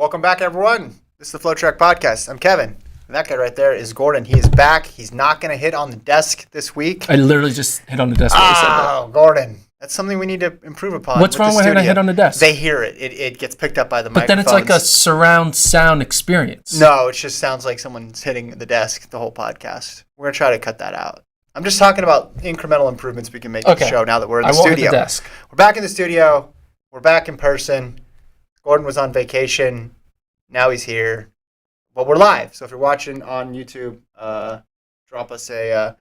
Welcome back, everyone. This is the FloTrack podcast. I'm Kevin. And that guy right there is Gordon. He is back. He's not going to hit on the desk this week. I literally just hit on the desk when I said that. Oh, Gordon. That's something we need to improve upon. What's wrong with when I hit on the desk? They hear it. It gets picked up by the microphones. But then it's like a surround sound experience. No, it just sounds like someone's hitting the desk the whole podcast. We're going to try to cut that out. I'm just talking about incremental improvements we can make to the show now that we're in the studio. I won't hit the desk. We're back in the studio. We're back in person. Gordon was on vacation. Now he's here. But we're live. So if you're watching on YouTube, drop us a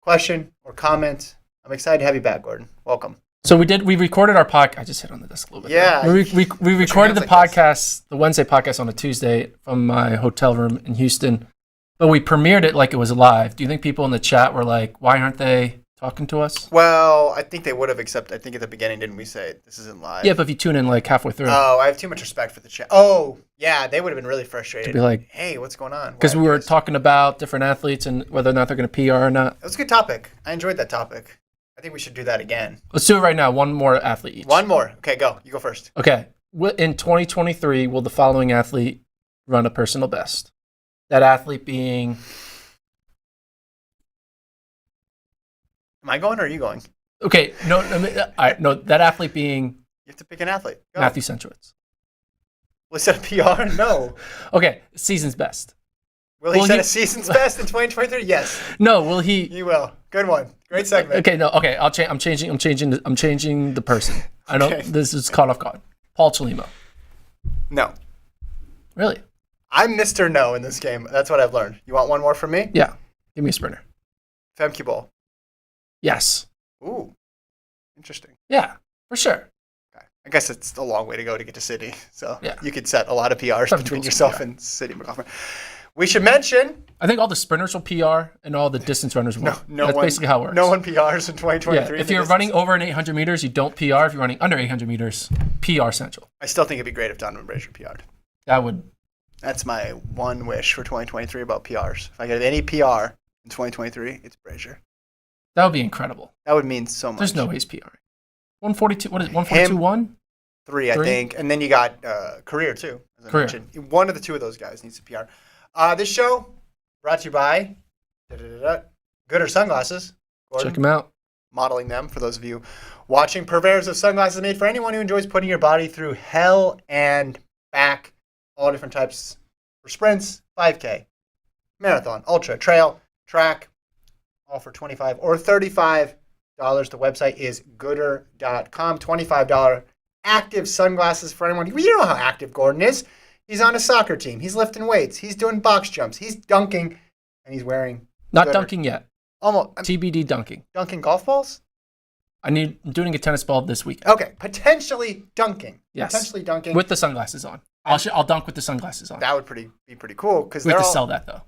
question or comment. I'm excited to have you back, Gordon. Welcome. So we recorded our podcast. I just hit on the desk a little bit. Yeah. We recorded the podcast, the Wednesday podcast on a Tuesday from my hotel room in Houston. But we premiered it like it was live. Do you think people in the chat were like, why aren't they talking to us? Well, I think they would have, except I think at the beginning, didn't we say this isn't live? Yeah, but if you tune in like halfway through. Oh, I have too much respect for the chat. Oh, yeah, they would have been really frustrated. To be like, hey, what's going on? Because we were talking about different athletes and whether or not they're going to PR or not. It was a good topic. I enjoyed that topic. I think we should do that again. Let's do it right now. One more athlete each. One more. Okay, go. You go first. Okay. In 2023, will the following athlete run a personal best? That athlete being... Am I going or are you going? Okay, no, that athlete being... You have to pick an athlete. Go. Matthew Centrowitz. Will he set a PR? No. Okay, season's best. Will he set a season's best in 2023? Yes. No, will he... He will. Good one. Great segment. Okay, no, okay, I'm changing the person. I know this is caught off guard. Paul Chelimo. No. Really? I'm Mr. No in this game. That's what I've learned. You want one more from me? Yeah. Give me a sprinter. Femke Bol. Yes. Ooh. Interesting. Yeah, for sure. Okay. I guess it's a long way to go to get to Sydney. So yeah. You could set a lot of PRs between yourself and Sydney McLaughlin. We should mention... I think all the sprinters will PR and all the distance runners will. That's basically how it works. No one PRs in 2023. Yeah. If you're running over an 800 meters, you don't PR. If you're running under 800 meters, PR central. I still think it'd be great if Donovan Brazier PR'd. That would... That's my one wish for 2023 about PRs. If I get any PR in 2023, it's Brazier. That would be incredible. That would mean so much. There's no ways PRing. 142, what is it, 142.1? Three, I think. And then you got career, too. As I mentioned. One of the two of those guys needs to PR. This show brought to you by Goodr Sunglasses. Gordon, check them out. Modeling them for those of you watching. Purveyors of sunglasses made for anyone who enjoys putting your body through hell and back. All different types for sprints, 5K, marathon, ultra, trail, track. All for $25 or $35. The website is Goodr.com. $25 active sunglasses for anyone. You know how active Gordon is. He's on a soccer team. He's lifting weights. He's doing box jumps. He's dunking, and he's wearing Not Goodr. Dunking yet. Almost. TBD dunking. Dunking golf balls? I'm doing a tennis ball this week. Okay. Potentially dunking. Yes. Potentially dunking. With the sunglasses on. I'll dunk with the sunglasses on. That would be pretty cool. We have to sell that, though.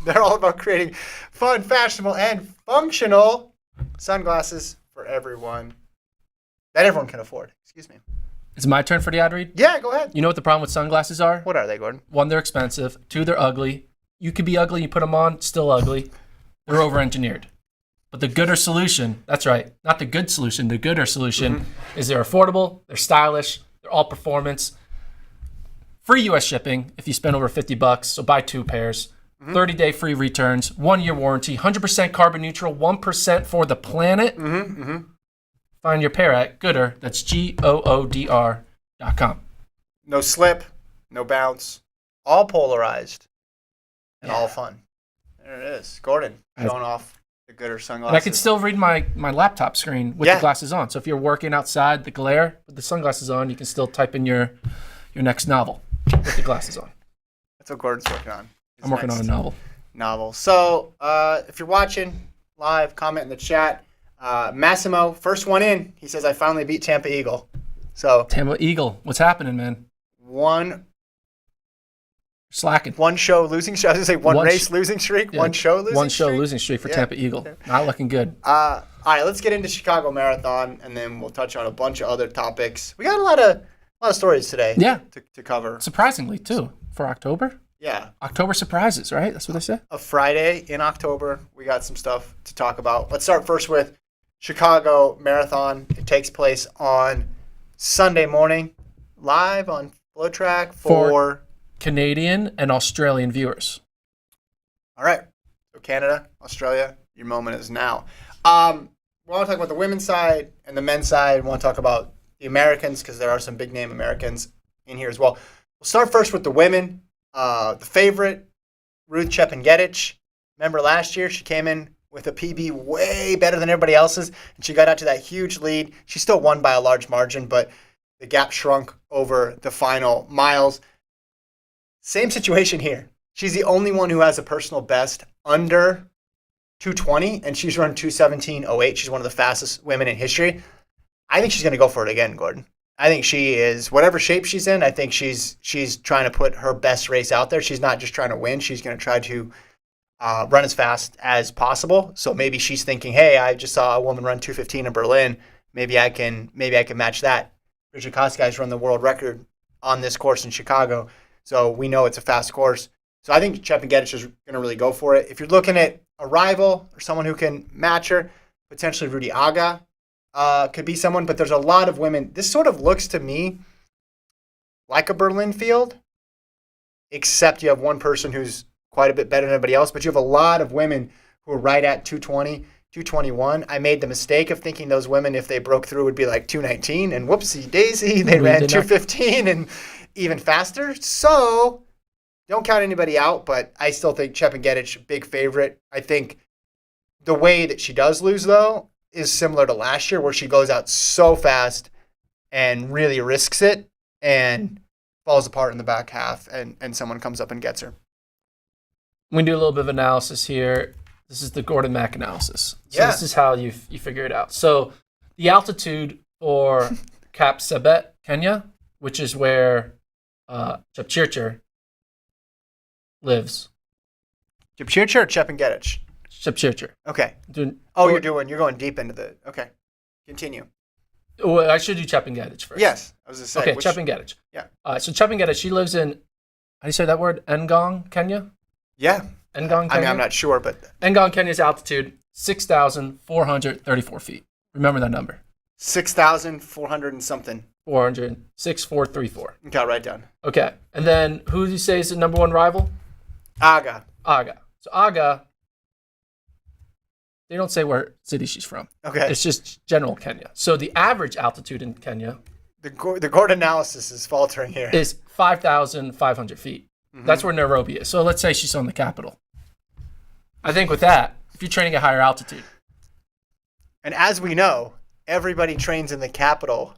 They're all about creating fun, fashionable, and functional sunglasses for everyone that everyone can afford. Excuse me. It's my turn for the ad read? Yeah, go ahead. You know what the problem with sunglasses are? What are they, Gordon? One, they're expensive. Two, they're ugly. You could be ugly, you put them on, still ugly. They're over-engineered. But the Goodr solution, that's right, not the good solution, the Goodr solution is they're affordable, they're stylish, they're all performance. Free U.S. shipping if you spend over $50, so buy 2 pairs. 30-day free returns, 1-year warranty, 100% carbon neutral, 1% for the planet. Find your pair at Goodr. That's GOODR.com. No slip, no bounce, all polarized, and all fun. There it is. Gordon showing off the Goodr sunglasses. And I can still read my laptop screen with the glasses on. So if you're working outside the glare with the sunglasses on, you can still type in your next novel with the glasses on. That's what Gordon's working on. I'm working on a novel. So if you're watching live, comment in the chat. Massimo, first one in. He says, I finally beat Tampa Eagle. So Tampa Eagle, what's happening, man? Slacking. One show losing streak. I was going to say one race losing streak. Yeah. One show losing streak. One show losing streak for Tampa Eagle. Yeah. Not looking good. All right, let's get into Chicago Marathon, and then we'll touch on a bunch of other topics. We got a lot of stories today. Yeah. To cover. Surprisingly, too, for October. Yeah. October surprises, right? That's what they say. A Friday in October. We got some stuff to talk about. Let's start first with Chicago Marathon. It takes place on Sunday morning, live on FloTrack For- for... Canadian and Australian viewers. All right. So Canada, Australia, your moment is now. We want to talk about the women's side and the men's side. We want to talk about the Americans because there are some big name Americans in here as well. We'll start first with the women. The favorite, Ruth Chepngetich. Remember last year she came in with a PB way better than everybody else's, and she got out to that huge lead. She still won by a large margin, but the gap shrunk over the final miles. Same situation here. She's the only one who has a personal best under 220, and she's run 2:17.08. She's one of the fastest women in history. I think she's going to go for it again, Gordon. I think she is, whatever shape she's in, I think she's trying to put her best race out there. She's not just trying to win. She's going to try to run as fast as possible. So maybe she's thinking, hey, I just saw a woman run 2:15 in Berlin. Maybe I can match that. Bridget Koskai's run the world record on this course in Chicago. So we know it's a fast course. So I think Chepngetich is going to really go for it. If you're looking at a rival or someone who can match her, potentially Rudy Aga could be someone. But there's a lot of women. This sort of looks to me like a Berlin field, except you have one person who's quite a bit better than everybody else. But you have a lot of women who are right at 220, 221. I made the mistake of thinking those women, if they broke through, would be like 219. And whoopsie daisy, they ran 215 and even faster. So don't count anybody out, but I still think Chepngetich, big favorite. I think the way that she does lose, though, is similar to last year, where she goes out so fast and really risks it and falls apart in the back half, and someone comes up and gets her. We do a little bit of analysis here. This is the Gordon Mack analysis. So This is how you figure it out. So the altitude for Kapsabet, Kenya, which is where Chepchirchir lives. Chepchirchir or Chepngetich? Chepchirchir. Okay. You're going deep into the... Okay. Continue. Well, I should do Chepngetich first. Yes. I was going to say. Okay, Chepngetich. Yeah. So Chepngetich, she lives in, how do you say that word? Ngong, Kenya? Yeah. Ngong, Kenya? I mean, I'm not sure, but... Ngong, Kenya's altitude, 6,434 feet. Remember that number. 6,400 and something. 6,434. Okay, I'll write down. Okay. And then who do you say is the number one rival? Aga. So Aga, they don't say where city she's from. Okay. It's just general Kenya. So the average altitude in Kenya... The Gordon analysis is faltering here. ...is 5,500 feet. Mm-hmm. That's where Nairobi is. So let's say she's on the capital. I think with that, if you're training at higher altitude... And as we know, everybody trains in the capital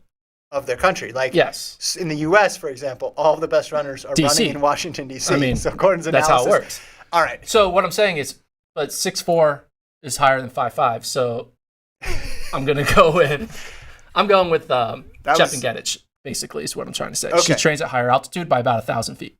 of their country. Like, yes. In the U.S., for example, all of the best runners are running in Washington, D.C. I mean, so Gordon's analysis... That's how it works. All right. So what I'm saying is, but 6'4" is higher than 5'5", so I'm going to go with... I'm going with Chepngetich, basically, is what I'm trying to say. Okay. She trains at higher altitude by about 1,000 feet.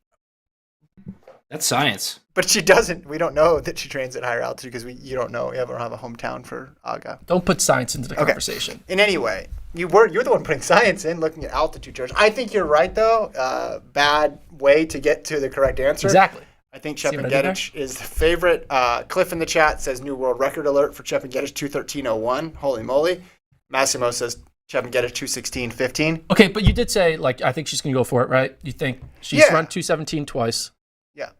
That's science. But she doesn't. We don't know that she trains at higher altitude because you don't know. We don't have a hometown for Aga. Don't put science into the conversation. In any way, you're the one putting science in, looking at altitude charts. I think you're right, though. Bad way to get to the correct answer. Exactly. I think Chepngetich is the favorite. Cliff in the chat says new world record alert for Chepngetich, 2:13.01. Holy moly. Massimo says Chepngetich, 2:16.15. Okay, but you did say, like, I think she's going to go for it, right? You think she's run 2:17 twice. Yeah.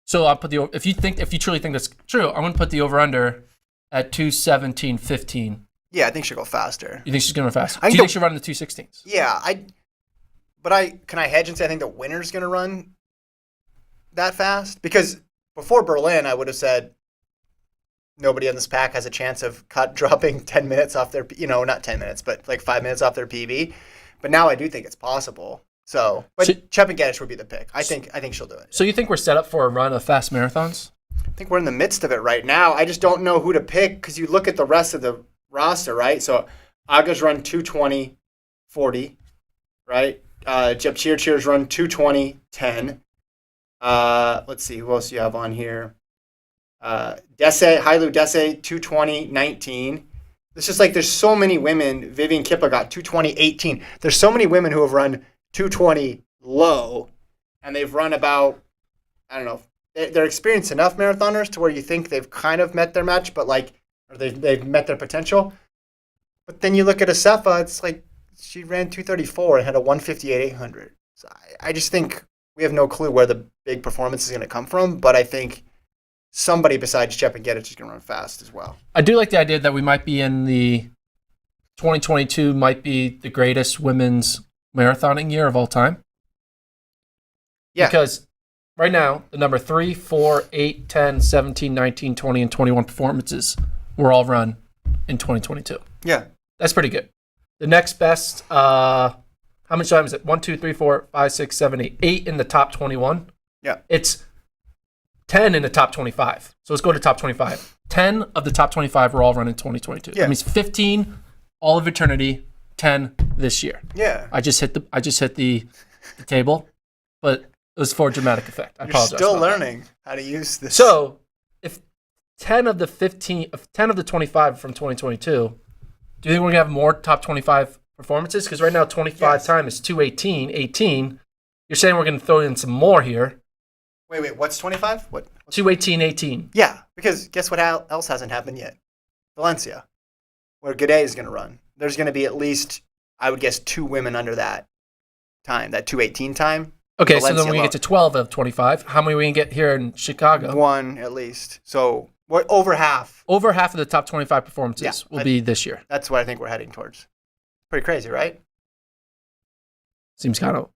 So I'll put if you truly think that's true, I'm going to put the over-under at 2:17.15. Yeah, I think she'll go faster. You think she's going to go faster? Do you think she'll run in the 2:16s? Yeah, can I hedge and say I think the winner's going to run that fast? Because before Berlin, I would have said nobody on this pack has a chance of dropping 10 minutes off their, not 10 minutes, but like 5 minutes off their PB. But now I do think it's possible. So, but Chepngetich would be the pick. I think she'll do it. So you think we're set up for a run of fast marathons? I think we're in the midst of it right now. I just don't know who to pick because you look at the rest of the roster, right? So Aga's run 2:20.40, right? Chepchirchir's run 2:20.10. Let's see, who else you have on here? Hailu Dese, 2:20.19. It's just like there's so many women. Vivian Kippa got 2:20.18. There's so many women who have run 2:20 low, and they've run about, I don't know, they're experienced enough marathoners to where you think they've kind of met their match, but or they've met their potential. But then you look at Asefa, it's like she ran 2:34 and had a 1:58.800. So I just think we have no clue where the big performance is going to come from, but I think somebody besides Chepngetich is going to run fast as well. I do like the idea that we might be in the 2022 might be the greatest women's marathoning year of all time. Yeah. Because right now, the number 3, 4, 8, 10, 17, 19, 20, and 21 performances were all run in 2022. Yeah. That's pretty good. The next best, how much time is it? 1, 2, 3, 4, 5, 6, 7, 8. 8 in the top 21. Yeah. It's 10 in the top 25. So let's go to top 25. 10 of the top 25 were all run in 2022. Yeah. That means 15 all of eternity, 10 this year. Yeah. I just hit the table, but it was for dramatic effect. I You're apologize. still about that. learning how to use this. So, if 10 of the 25 from 2022, do you think we're going to have more top 25 performances? Because right now, 25 time is 218, 18. You're saying we're going to throw in some more here. Wait, what's 25? What? 218, 18. Yeah, because guess what else hasn't happened yet? Valencia, where Goodr is going to run. There's going to be at least, I would guess, 2 women under that time, that 218 time. Okay, Valencia so then we get to 12 of 25. How many we can get here in Chicago? 1 at least. So we're over half. Over half of the top 25 performances will be this year. That's what I think we're heading towards. Pretty crazy, right? Seems kind of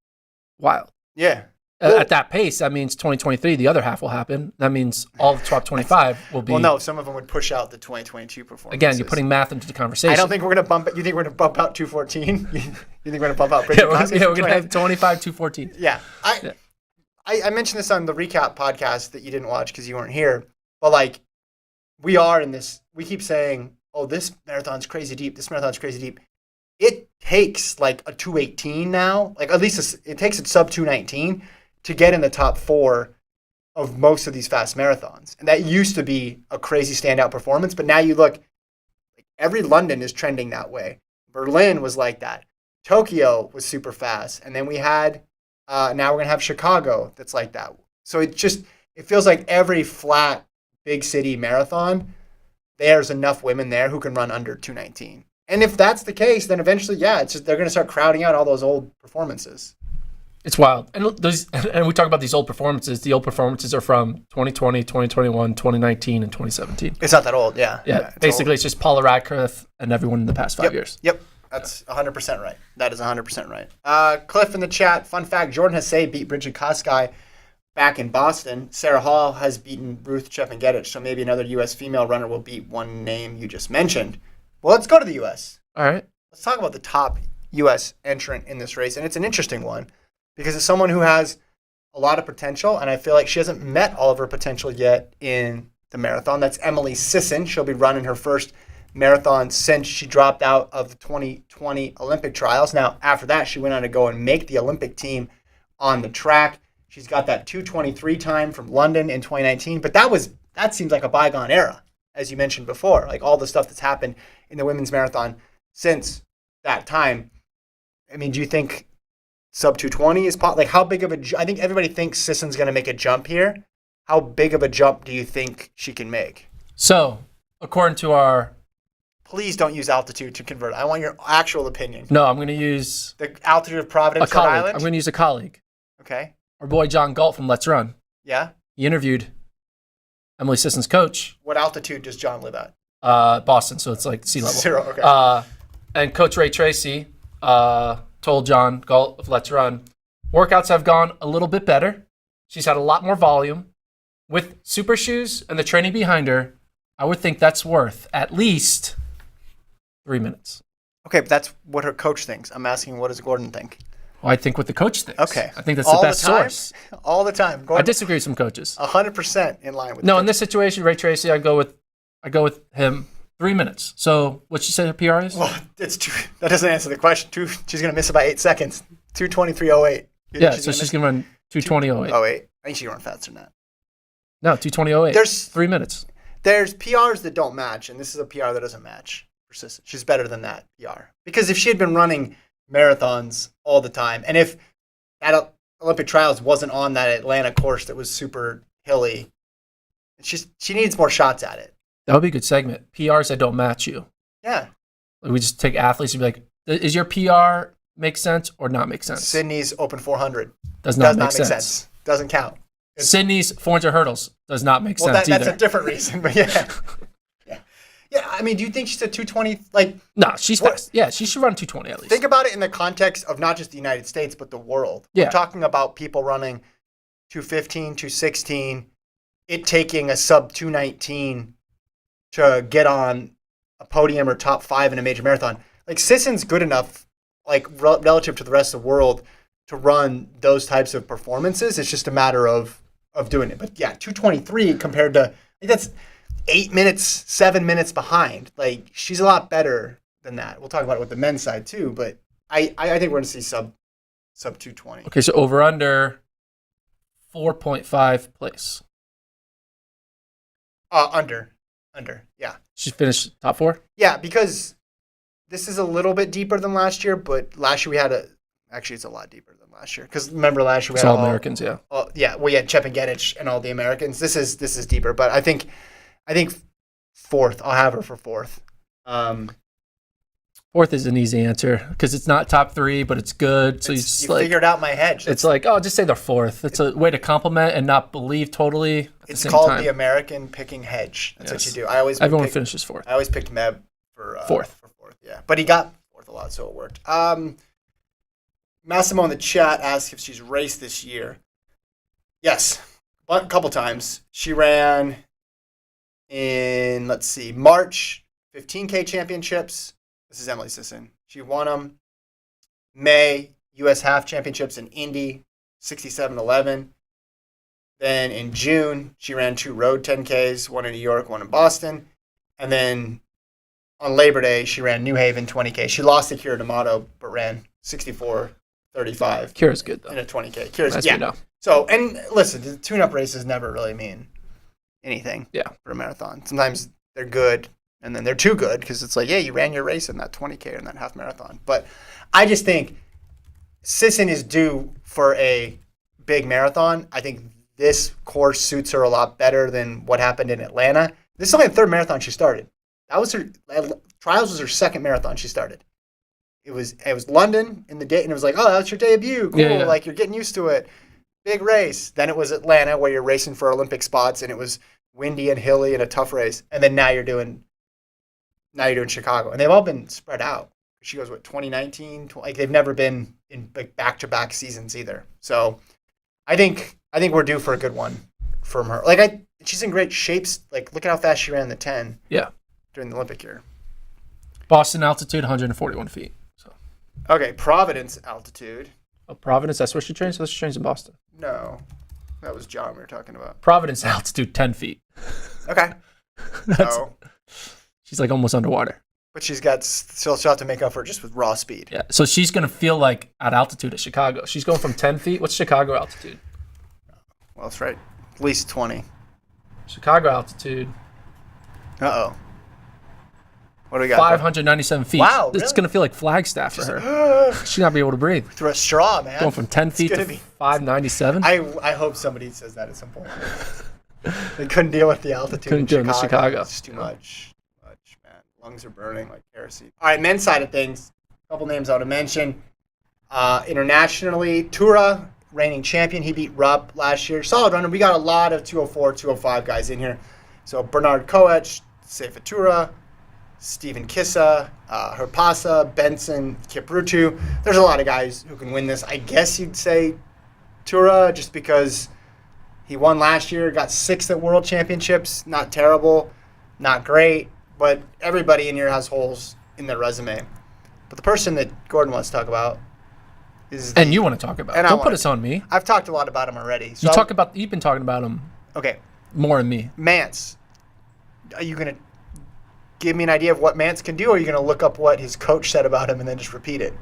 wild. Yeah. Well, At that pace, that means 2023, the other half will happen. That means all the top 25 will be. Well, no, some of them would push out the 2022 performance. Again, you're putting math into the conversation. I don't think we're going to bump it. You think we're going to bump out 214? You think we're going to bump out Bridget Kosgei? Yeah, we're going to have 25, 214. Yeah. I mentioned this on the recap podcast that you didn't watch because you weren't here. But, like, we are in this. We keep saying, oh, this marathon's crazy deep. This marathon's crazy deep. It takes, like, a 218 now. Like, at least it takes a sub 219 to get in the top 4 of most of these fast marathons. And that used to be a crazy standout performance. But now you look, like, every London is trending that way. Berlin was like that. Tokyo was super fast. And then we had, now we're going to have Chicago that's like that. So it feels like every flat big city marathon, there's enough women there who can run under 219. And if that's the case, then eventually, they're going to start crowding out all those old performances. It's wild. And we talk about these old performances. The old performances are from 2020, 2021, 2019, and 2017. It's not that old, yeah. Yeah, basically, it's just Paula Radcliffe and everyone in the past 5 years. Yep, that's 100% right. That is 100% right. Cliff in the chat, fun fact, Jordan Hasay beat Bridget Kosgei back in Boston. Sarah Hall has beaten Ruth Chepngetich, so maybe another U.S. female runner will beat one name you just mentioned. Well, let's go to the U.S. All right. Let's talk about the top U.S. entrant in this race, and it's an interesting one because it's someone who has a lot of potential, and I feel like she hasn't met all of her potential yet in the marathon. That's Emily Sisson. She'll be running her first marathon since she dropped out of the 2020 Olympic trials. Now, after that, she went on to go and make the Olympic team on the track. She's got that 2:23 time from London in 2019, but that seems like a bygone era, as you mentioned before. Like all the stuff that's happened in the women's marathon since that time. I mean, do you think sub 220 is like how big of I think everybody thinks Sisson's going to make a jump here. How big of a jump do you think she can make? So, according to our... Please don't use altitude to convert. I want your actual opinion. No, I'm going to use... The altitude of Providence, a colleague. Rhode Island? I'm going to use a colleague. Okay. Our boy John Galt from Let's Run. Yeah? He interviewed Emily Sisson's coach. What altitude does John live at? Boston, so it's like sea level. 0, okay. And Coach Ray Tracy told John Galt of Let's Run, workouts have gone a little bit better. She's had a lot more volume. With super shoes and the training behind her, I would think that's worth at least 3 minutes. Okay, but that's what her coach thinks. I'm asking, what does Gordon think? Well, I think what the coach thinks. Okay. I think that's the best source. All the time. I disagree with some coaches. 100% in line with No, in this situation, Ray Tracy, I go with him 3 minutes. So what she said her PR is? Well, that doesn't answer the question. She's going to miss it by 8 seconds. 2:23.08. Yeah, so she's going to run 2:20.08. 08. I think she can run faster than that. No, 2:20.08. There's 3 minutes. There's PRs that don't match, and this is a PR that doesn't match for Sisson. She's better than that PR. Because if she had been running marathons all the time, and if that Olympic trials wasn't on that Atlanta course that was super hilly, she needs more shots at it. That would be a good segment. PRs that don't match you. Yeah. Like we just take athletes and be like, is your PR make sense or not make sense? Sydney's Open 400 Does not make sense. Doesn't count. Sydney's 400 hurdles does not make sense That's either. a different reason, but yeah. Yeah, I mean, do you think she's a 220? Like, no, she's fast. Yeah, she should run 220 at least. Think about it in the context of not just the United States, but the world. Yeah. We're talking about people running 215, 216, it taking a sub 219 to get on a podium or top 5 in a major marathon. Like, Sisson's good enough, like, relative to the rest of the world, to run those types of performances. It's just a matter of doing it. But yeah, 223 compared to, that's 8 minutes, 7 minutes behind. Like, she's a lot better than that. We'll talk about it with the men's side too, but I think we're going to see sub 220. Okay, so over under 4.5 place. Under, yeah. She finished top 4? Yeah, because this is a little bit deeper than last year, but last year we had actually it's a lot deeper than last year. Because remember last year we it's had all Americans, yeah. Yeah, we had Chepangetich and all the Americans. This is deeper, but I think fourth. I'll have her for fourth. Fourth is an easy answer because it's not top 3, but it's good. So you figured out my hedge. It's like, just say they're fourth. It's a way to compliment and not believe totally. It's called the American picking hedge. That's what you do. Everyone finishes fourth. I always picked Meb for fourth. Yeah, but he got fourth a lot, so it worked. Massimo in the chat asked if she's raced this year. Yes, a couple times. She ran in, March 15K championships. This is Emily Sisson. She won them. May, U.S. half championships in Indy, 67-11. Then in June, she ran 2 road 10Ks, one in New York, one in Boston. And then on Labor Day, she ran New Haven 20K. She lost to Kira D'Amato, but ran 64-35. Kira's good, though. In a 20K. Kira's, yeah. So, and listen, the tune-up races never really mean anything for a marathon. Sometimes they're good, and then they're too good because it's like, yeah, you ran your race in that 20K or in that half marathon. But I just think Sisson is due for a big marathon. I think this course suits her a lot better than what happened in Atlanta. This is only the 3rd marathon she started. That was her trials was her 2nd marathon she started. It was London in the day, and it was like, oh, that's your debut. Cool, yeah. Like you're getting used to it. Big race. Then it was Atlanta where you're racing for Olympic spots, and it was windy and hilly and a tough race. And then now you're doing Chicago, and they've all been spread out. She goes 2019, like they've never been in like back-to-back seasons either. So I think we're due for a good one from her. Like she's in great shapes. Like look at how fast she ran the 10. Yeah. During the Olympic year. Boston altitude 141 feet. So. Okay, Providence altitude. Oh, Providence, that's where she trains? So she trains in Boston. No, that was John we were talking about. Providence altitude 10 feet. Okay. So she's like almost underwater. But she'll have to make up for it just with raw speed. Yeah, so she's going to feel like at altitude at Chicago. She's going from 10 feet. What's Chicago altitude? Well, that's right. At least 20. Chicago altitude. Uh-oh. What do we got? 597 feet. Wow, really? It's going to feel like Flagstaff for her. She's not be able to breathe. Through a straw, man. Going from 10 feet to 597. I hope somebody says that at some point. They couldn't deal with the altitude Couldn't do it in Chicago. It's too much, man. Lungs are burning like kerosene. All right, men's side of things. A couple names I want to mention. Internationally, Tura, reigning champion. He beat Rupp last year. Solid runner. We got a lot of 204, 205 guys in here. So Bernard Koech, Seifa Tura, Stephen Kissa, Herpasa, Benson, Kiprutu. There's a lot of guys who can win this. I guess you'd say Tura just because he won last year, got 6th at World Championships. Not terrible, not great, but everybody in here has holes in their resume. But the person that Gordon wants to talk about is... And you want to talk about. Don't put us on me. I've talked a lot about him already. So You've been talking about him okay. more than me. Mantz. Are you going to give me an idea of what Mantz can do, or are you going to look up what his coach said about him and then just repeat it?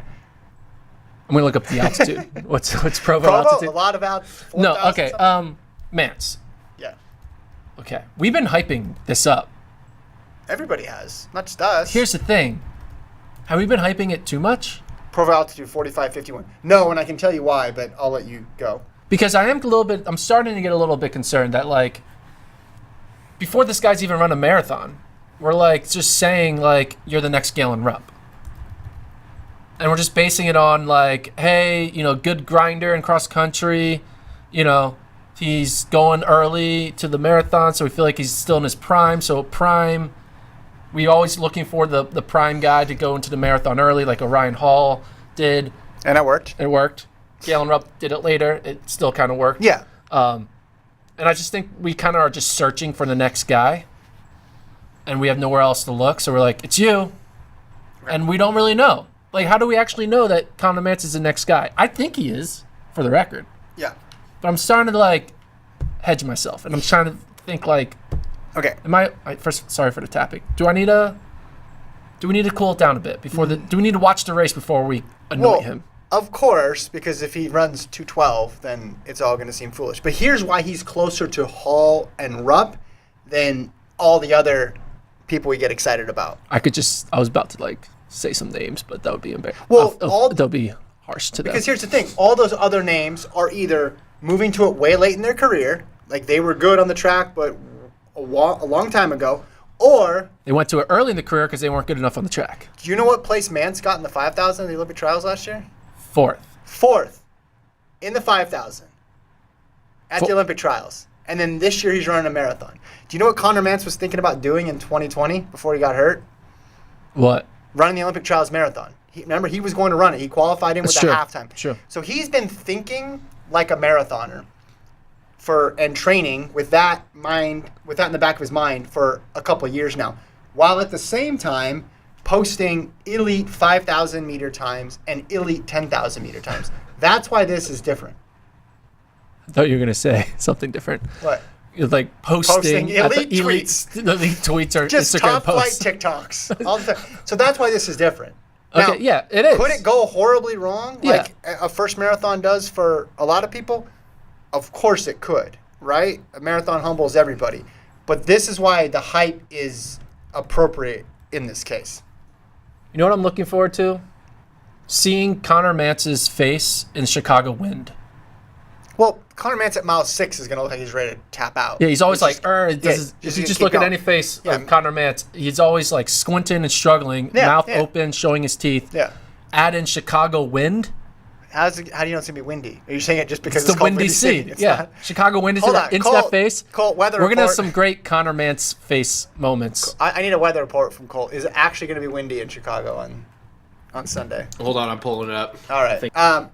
I'm going to look up the altitude. What's Provo altitude? A lot of altitude. No, okay. Mantz. Yeah. Okay. We've been hyping this up. Everybody has, not just us. Here's the thing. Have we been hyping it too much? Provo altitude 45-51. No, and I can tell you why, but I'll let you go. Because I'm starting to get a little bit concerned that like before this guy's even run a marathon, we're like just saying like you're the next Galen Rupp. and we're just basing it on like, hey, good grinder in cross country, he's going early to the marathon, so we feel like he's still in his prime. So prime, we always looking for the prime guy to go into the marathon early, like Orion Hall did. And it worked. It worked. Galen Rupp did it later. It still kind of worked. Yeah. And I just think we kind of are just searching for the next guy, and we have nowhere else to look. So we're like, it's you, and we don't really know. Like, how do we actually know that Conor Mantz is the next guy? I think he is, for the record. Yeah. But I'm starting to like hedge myself, and I'm trying to think like, Okay. First, sorry for the tapping. Do we need to cool it down a bit before do we need to watch the race before we anoint him? Of course, because if he runs 2:12, then it's all going to seem foolish. But here's why he's closer to Hall and Rupp than all the other people we get excited about. I was about to like say some names, but that would be embarrassing. Well, that would be harsh to them. Because here's the thing. All those other names are either moving to it way late in their career, like they were good on the track, but a long time ago, or they went to it early in the career because they weren't good enough on the track. Do you know what place Mantz got in the 5,000 in the Olympic trials last year? Fourth in the 5,000 at the Olympic trials. And then this year he's running a marathon. Do you know what Conor Mantz was thinking about doing in 2020 before he got hurt? What? Running the Olympic trials marathon. Remember, he was going to run it. He qualified in with the halftime. Sure. So he's been thinking like a marathoner and training with that in the back of his mind for a couple of years now, while at the same time posting elite 5,000 meter times and elite 10,000 meter times. That's why this is different. I thought you were going to say something different. What? You're like posting elite tweets. The elite tweets are just Instagram top flight posts. TikToks all the time. So that's why this is different. Okay, Now, yeah, it is. Could it go horribly wrong Yeah. like a first marathon does for a lot of people? Of course it could, right? A marathon humbles everybody. But this is why the hype is appropriate in this case. You know what I'm looking forward to? Seeing Conor Mantz's face in Chicago wind. Well, Conor Mantz at mile 6 is going to look like he's ready to tap out. Yeah, he's always if you just just look keep at going. any face of Conor Mantz, he's always like squinting and struggling, mouth open, showing his teeth. Yeah. Add in Chicago wind. How do you know it's going to be windy? Are you saying it just because It's it's the called windy sea. It's Yeah. not. Chicago wind is Hold into on. that Colt, face. Colt, weather We're going to have report. some great Conor Mantz face moments. I need a weather report from Colt. Is it actually going to be windy in Chicago on Sunday? Hold on, I'm pulling it up. All right.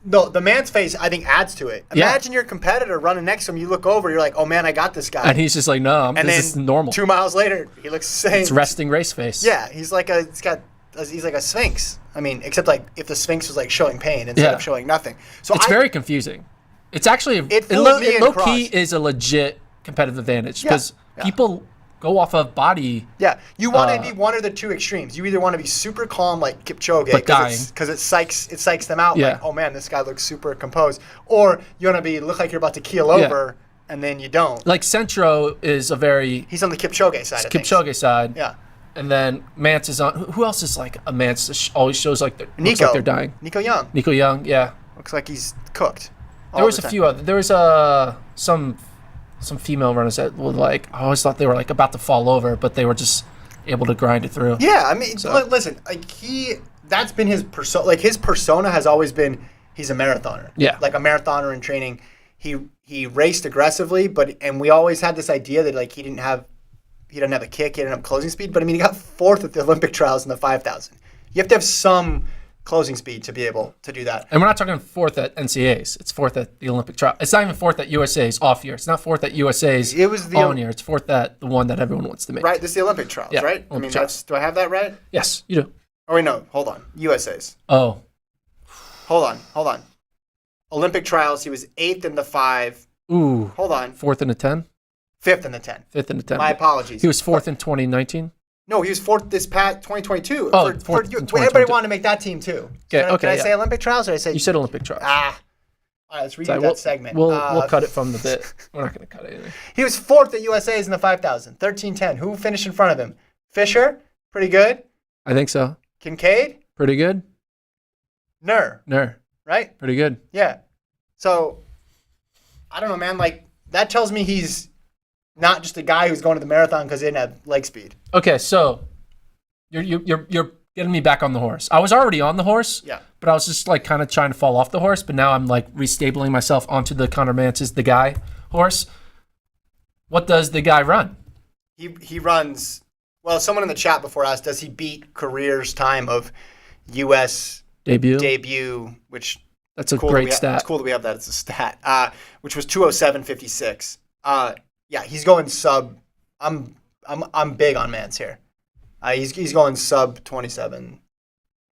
No, the Mantz face, I think, adds to it. Yeah. Imagine your competitor running next to him. You look over, you're like, oh, man, I got this guy. And he's just like, no, and this is then normal. 2 miles later, he looks the same. It's resting race face. Yeah, he's like a sphinx. I mean, except like if the sphinx was like showing pain instead of showing nothing. So It's very confusing. It's actually, It fooled me in low cross. key is a legit competitive advantage because people go off of body. Yeah, you want to be one of the two extremes. You either want to be super calm like Kipchoge, But dying. because it psychs them out. Yeah. Like, oh man, this guy looks super composed. Or you want to look like you're about to keel over, and then you don't. Like Centro is a very He's on the Kipchoge side. Kipchoge side. Yeah. And then Mantz is on. Who else is like a Mantz that always shows like looks like they're dying? Nico Young Nico Young, yeah. looks like he's cooked. There was a few other. There was some female runners that were like, I always thought they were like about to fall over, but they were just able to grind it through. Yeah, I mean, listen, like that's been his persona. Like his persona has always been he's a marathoner. Yeah, like a marathoner in training. He raced aggressively, and we always had this idea that like he didn't have a kick, he didn't have closing speed. But I mean, he got fourth at the Olympic trials in the 5,000. You have to have some closing speed to be able to do that. And we're not talking fourth at NCAAs. It's fourth at the Olympic trial. It's not even fourth at USA's off year. It's not fourth at USA's on year. It's fourth at the one that everyone wants to make. Right, this is the Olympic trials, right? Olympic trials. Do I have that right? Yes, you do. Oh wait, no, hold on. USA's. Oh. Hold on. Olympic trials, he was 8th in the 5. Ooh. Hold on. 4th in the 10? 5th in the 10. 5th in the 10. My apologies. He was 4th in 2019? No, he was 4th this past 2022. Oh, 4th in 2022. Everybody wanted to make that team too. Okay, Did I say Olympic trials or did I say? You said Olympic trials. All right, let's redo that segment. We'll cut it from the bit. We're not going to cut it either. He was 4th at USA's in the 5,000. 13:10. Who finished in front of him? Fisher? Pretty good. I think so. Kincaid? Pretty good. Nur. Right? Pretty good. Yeah. So, I don't know, man. Like, that tells me he's not just a guy who's going to the marathon because he didn't have leg speed. Okay, so you're getting me back on the horse. I was already on the horse, Yeah. but I was just like kind of trying to fall off the horse. But now I'm like restabling myself onto the Conor Mantz the guy horse. What does the guy run? He runs. Well, someone in the chat before asked, does he beat career's time of U.S. debut, which that's a great stat. It's cool that we have that as a stat, which was 2:07:56. Yeah, he's going sub. I'm big on Mantz here. He's going sub 27.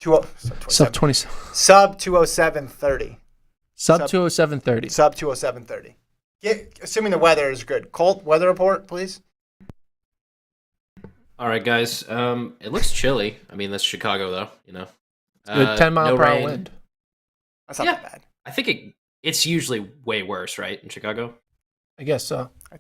Sub 27. Sub 2:07:30. Sub 2:07:30. Sub 2:07:30. Assuming the weather is good. Colt, weather report, please. All right, guys. It looks chilly. I mean, that's Chicago, though. You know, Good 10 mile per hour wind. That's not that bad. I think it's usually way worse, right, in Chicago? I guess so. I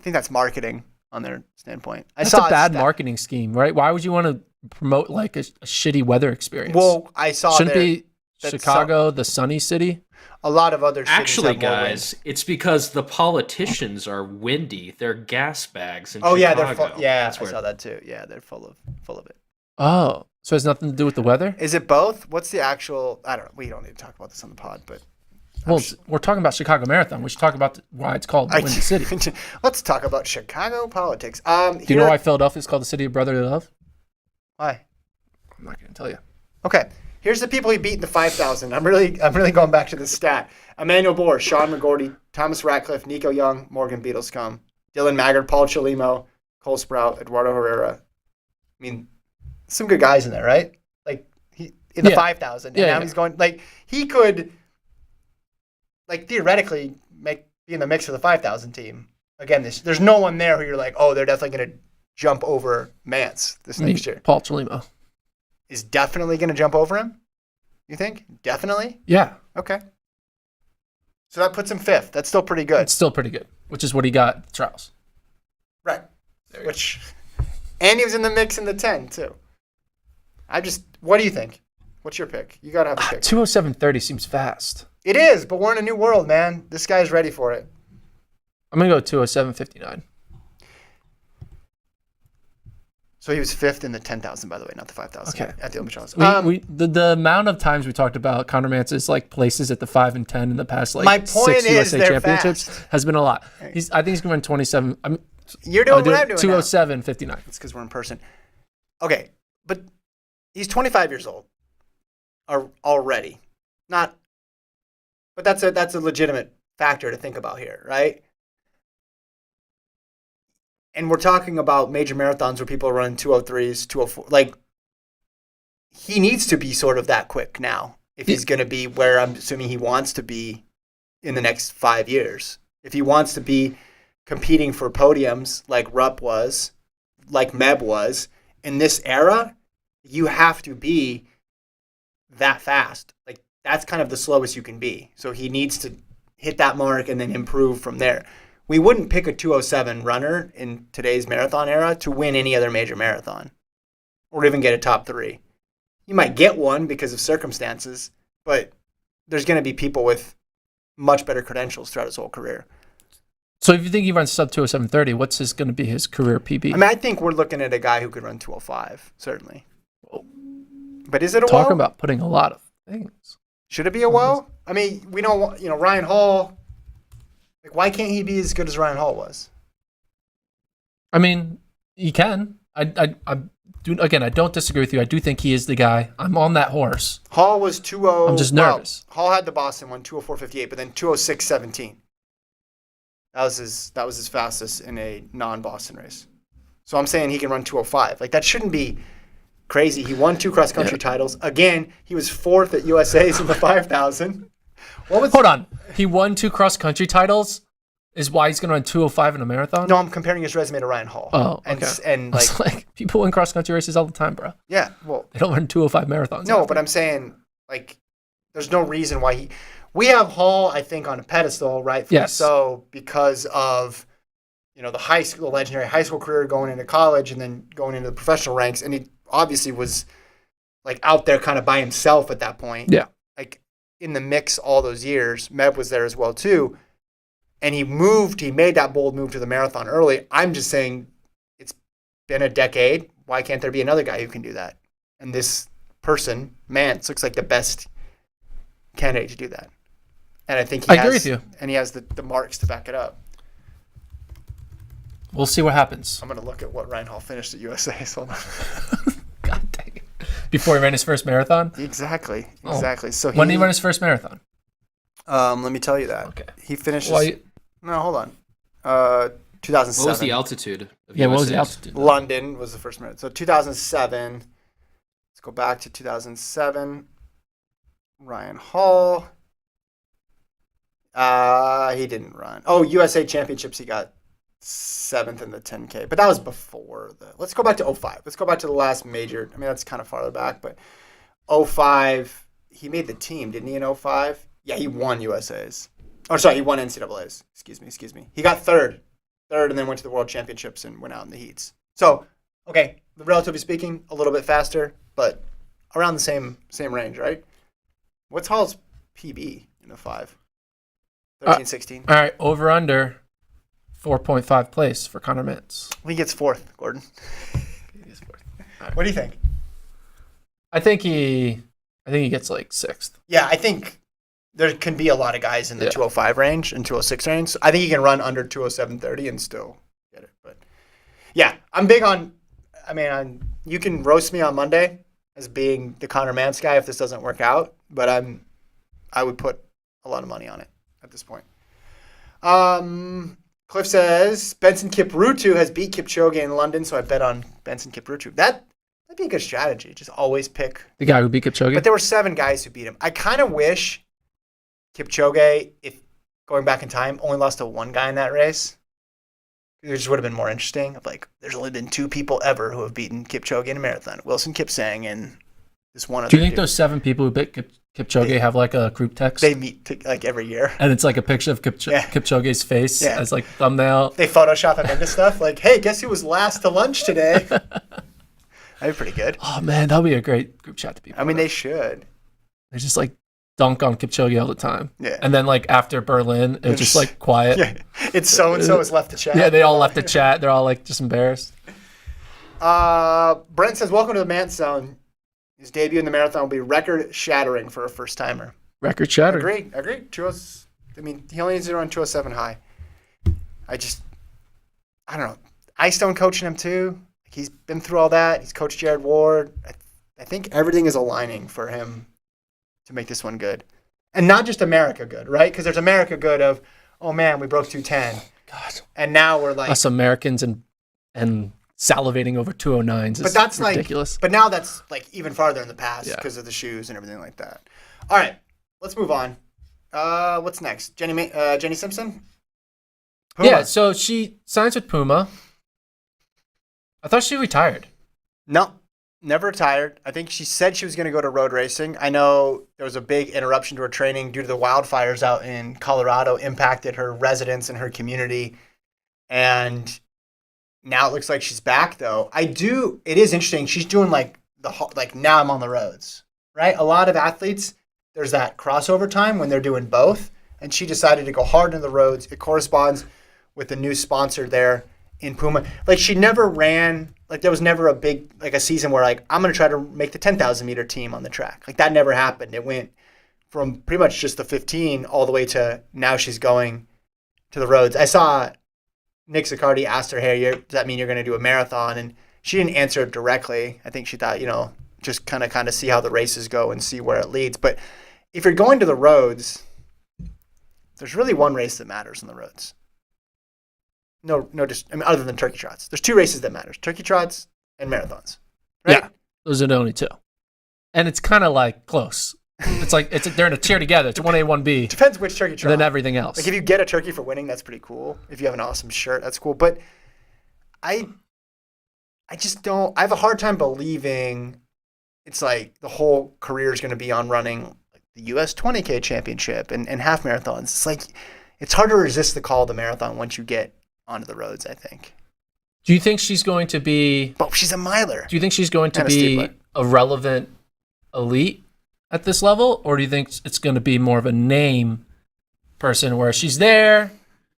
think that's marketing on their standpoint. That's a bad marketing scheme, right? Why would you want to promote like a shitty weather experience? Well, I saw shouldn't be Chicago the sunny city. A lot of other cities actually, have more guys, wind. it's because the politicians are windy. They're gas bags in Oh yeah, Chicago. I saw that too. Yeah, they're full of it. Oh, so it has nothing to do with the weather? Is it both? What's the actual? I don't know. We don't need to talk about this on the pod, but well, we're talking about Chicago Marathon. We should talk about why it's called the Windy City. Let's talk about Chicago politics. Do you know why Philadelphia is called the city of brotherly love? Why? I'm not going to tell you. Okay. Here's the people he beat in the 5,000. I'm really going back to this stat. Emmanuel Bohr, Sean McGorty, Thomas Ratcliffe, Nico Young, Morgan Beadlescombe, Dylan Maggard, Paul Chalimo, Cole Sprout, Eduardo Herrera. I mean, some good guys in there, right? Like he in the 5,000, and now he's going like he could, like theoretically, be in the mix of the 5,000 team again. There's no one there who you're like, oh, they're definitely going to jump over Mantz next year. Paul Chalimo is definitely going to jump over him. You think? Definitely? Yeah. Okay. So that puts him 5th. That's still pretty good. It's still pretty good, which is what he got at the trials. Right. And he was in the mix in the 10 too. What do you think? What's your pick? You got to have a pick. 2:07:30 seems fast. It is, but we're in a new world, man. This guy's ready for it. I'm going to go 2:07:59. So he was 5th in the 10,000, by the way, not the 5,000. Okay. At the Olympic Trials. The amount of times we talked about Conor Mantz's like places at the 5 and 10 in the past my point 6 is USA they're championships fast. has been a lot. I think he's going to run 27. You're doing what I'm doing 2:07:59. It's because we're in person. Okay, but he's 25 years old already. But that's a legitimate factor to think about here, right? And we're talking about major marathons where people are running 2:03s, 2:04. Like, he needs to be sort of that quick now if he's going to be where I'm assuming he wants to be in the next 5 years. If he wants to be competing for podiums like Rupp was, like Meb was, in this era, you have to be that fast. Like, that's kind of the slowest you can be. So he needs to hit that mark and then improve from there. We wouldn't pick a 2:07 runner in today's marathon era to win any other major marathon or even get a top 3. You might get one because of circumstances, but there's going to be people with much better credentials throughout his whole career. So if you think he runs sub 2:07:30, what's going to be his career PB? I mean, I think we're looking at a guy who could run 2:05, certainly. But is it a woe? Talking about putting a lot of things. Should it be a woe? I mean, we know, Ryan Hall. Like, why can't he be as good as Ryan Hall was? I mean, he can. I don't disagree with you. I do think he is the guy. I'm on that horse. Hall was 2:0. I'm just nervous. Well, Hall had the Boston one, 2:04:58, but then 2:06:17. That was his fastest in a non-Boston race. So I'm saying he can run 2:05. Like, that shouldn't be crazy. He won 2 cross-country titles. Again, he was 4th at USA's in the 5,000. Hold on. He won 2 cross-country titles? Is why he's going to run 2:05 in a marathon? No, I'm comparing his resume to Ryan Hall. Oh, okay. And like people win cross-country races all the time, bro. Yeah, well. They don't run 2:05 marathons. No, but I'm saying, like, there's no reason why we have Hall, I think, on a pedestal, right? Yes. So because of, the legendary high school career, going into college and then going into the professional ranks, and he obviously was like out there kind of by himself at that point. Yeah. Like in the mix all those years. Meb was there as well too. And he made that bold move to the marathon early. I'm just saying it's been a decade. Why can't there be another guy who can do that? And this person, Mantz, looks like the best candidate to do that. And I think I agree with you. And he has the marks to back it up. We'll see what happens. I'm going to look at what Ryan Hall finished at USA. So hold on. God dang it. Before he ran his first marathon? Exactly. Oh. So When did he run his first marathon? Let me tell you that. Okay. He finished. Well, No, hold on. 2007. What was the altitude of what was the USA's? altitude? London was the first marathon. So 2007. Let's go back to 2007. Ryan Hall. He didn't run. Oh, USA Championships. He got 7th in the 10K, but that was before the. Let's go back to 05. Let's go back to the last major. I mean, that's kind of farther back, but 05. He made the team, didn't he? In 05. Yeah, he won USA's. Oh, sorry, he won NCAA's. Excuse me. He got third, and then went to the World Championships and went out in the heats. So, okay, relatively speaking, a little bit faster, but around the same range, right? What's Hall's PB in 05? 13, 16. All right, over under 4.5 place for Connor Mantz. He gets 4th, Gordon. Right. What do you think? I think he gets like 6th. Yeah, I think there can be a lot of guys in the 205 range and 206 range. So I think he can run under 207.30 and still get it. But yeah, I'm big on. I mean, you can roast me on Monday as being the Connor Mantz guy if this doesn't work out, but I would put a lot of money on it at this point. Cliff says Benson Kiprutu has beat Kipchoge in London, so I bet on Benson Kiprutu. That'd be a good strategy. Just always pick the guy who beat Kipchoge. But there were 7 guys who beat him. I kind of wish Kipchoge, if going back in time, only lost to 1 guy in that race. It just would have been more interesting. Like, there's only been 2 people ever who have beaten Kipchoge in a marathon: Wilson Kipsang and this one other. Do you think dude. those 7 people who beat Kipchoge have like a group text? They meet like every year, and it's like a picture of Kipchoge's face as like thumbnail. They Photoshop him into stuff. Like, hey, guess who was last to lunch today? That'd be pretty good. Oh man, that'll be a great group chat to people. I mean, they should. They just like dunk on Kipchoge all the time. Yeah. And then like after Berlin, it was just like quiet. Yeah. It's so and so has left the chat. Yeah, they all left the chat. They're all like just embarrassed. Brent says, "Welcome to the Mantz Zone. His debut in the marathon will be record shattering for a first timer." Record shattering. Agreed. I mean, he only needs to run 207 high. I don't know. Icestone coaching him too. He's been through all that. He's coached Jared Ward. I think everything is aligning for him to make this one good. And not just America good, right? Because there's America good of, oh man, we broke 210. God. And now we're like... Us Americans and salivating over 209s is that's ridiculous. But now that's like even farther in the past because of the shoes and everything like that. All right, let's move on. What's next? Jenny Simpson? Puma. Yeah, so she signs with Puma. I thought she retired. No, never retired. I think she said she was going to go to road racing. I know there was a big interruption to her training due to the wildfires out in Colorado, impacted her residents and her community. And now it looks like she's back, though. It is interesting. She's doing like now I'm on the roads, right? A lot of athletes, there's that crossover time when they're doing both. And she decided to go hard into the roads. It corresponds with the new sponsor there in Puma. Like, she never ran, like, there was never a big, like, a season where, like, I'm going to try to make the 10,000 meter team on the track. Like, that never happened. It went from pretty much just the 15 all the way to now she's going to the roads. I saw Nick Ziccardi asked her, hey, does that mean you're going to do a marathon? And she didn't answer directly. I think she thought, just kind of see how the races go and see where it leads. But if you're going to the roads, there's really one race that matters on the roads. Other than turkey trots. There's 2 races that matters: turkey trots and marathons. Right? Yeah, those are the only 2. And it's kind of like close. It's like they're in a tier together. It's 1A, 1B. Depends which turkey trot. And then everything else. Like, if you get a turkey for winning, that's pretty cool. If you have an awesome shirt, that's cool. But I just don't. I have a hard time believing it's like the whole career is going to be on running like the US 20K championship and half marathons. It's like it's hard to resist the call of the marathon once you get onto the roads, I think. Do you think she's going to be... But she's a miler. Do you think she's going to be a relevant elite at this level? Or do you think it's going to be more of a name person where she's there,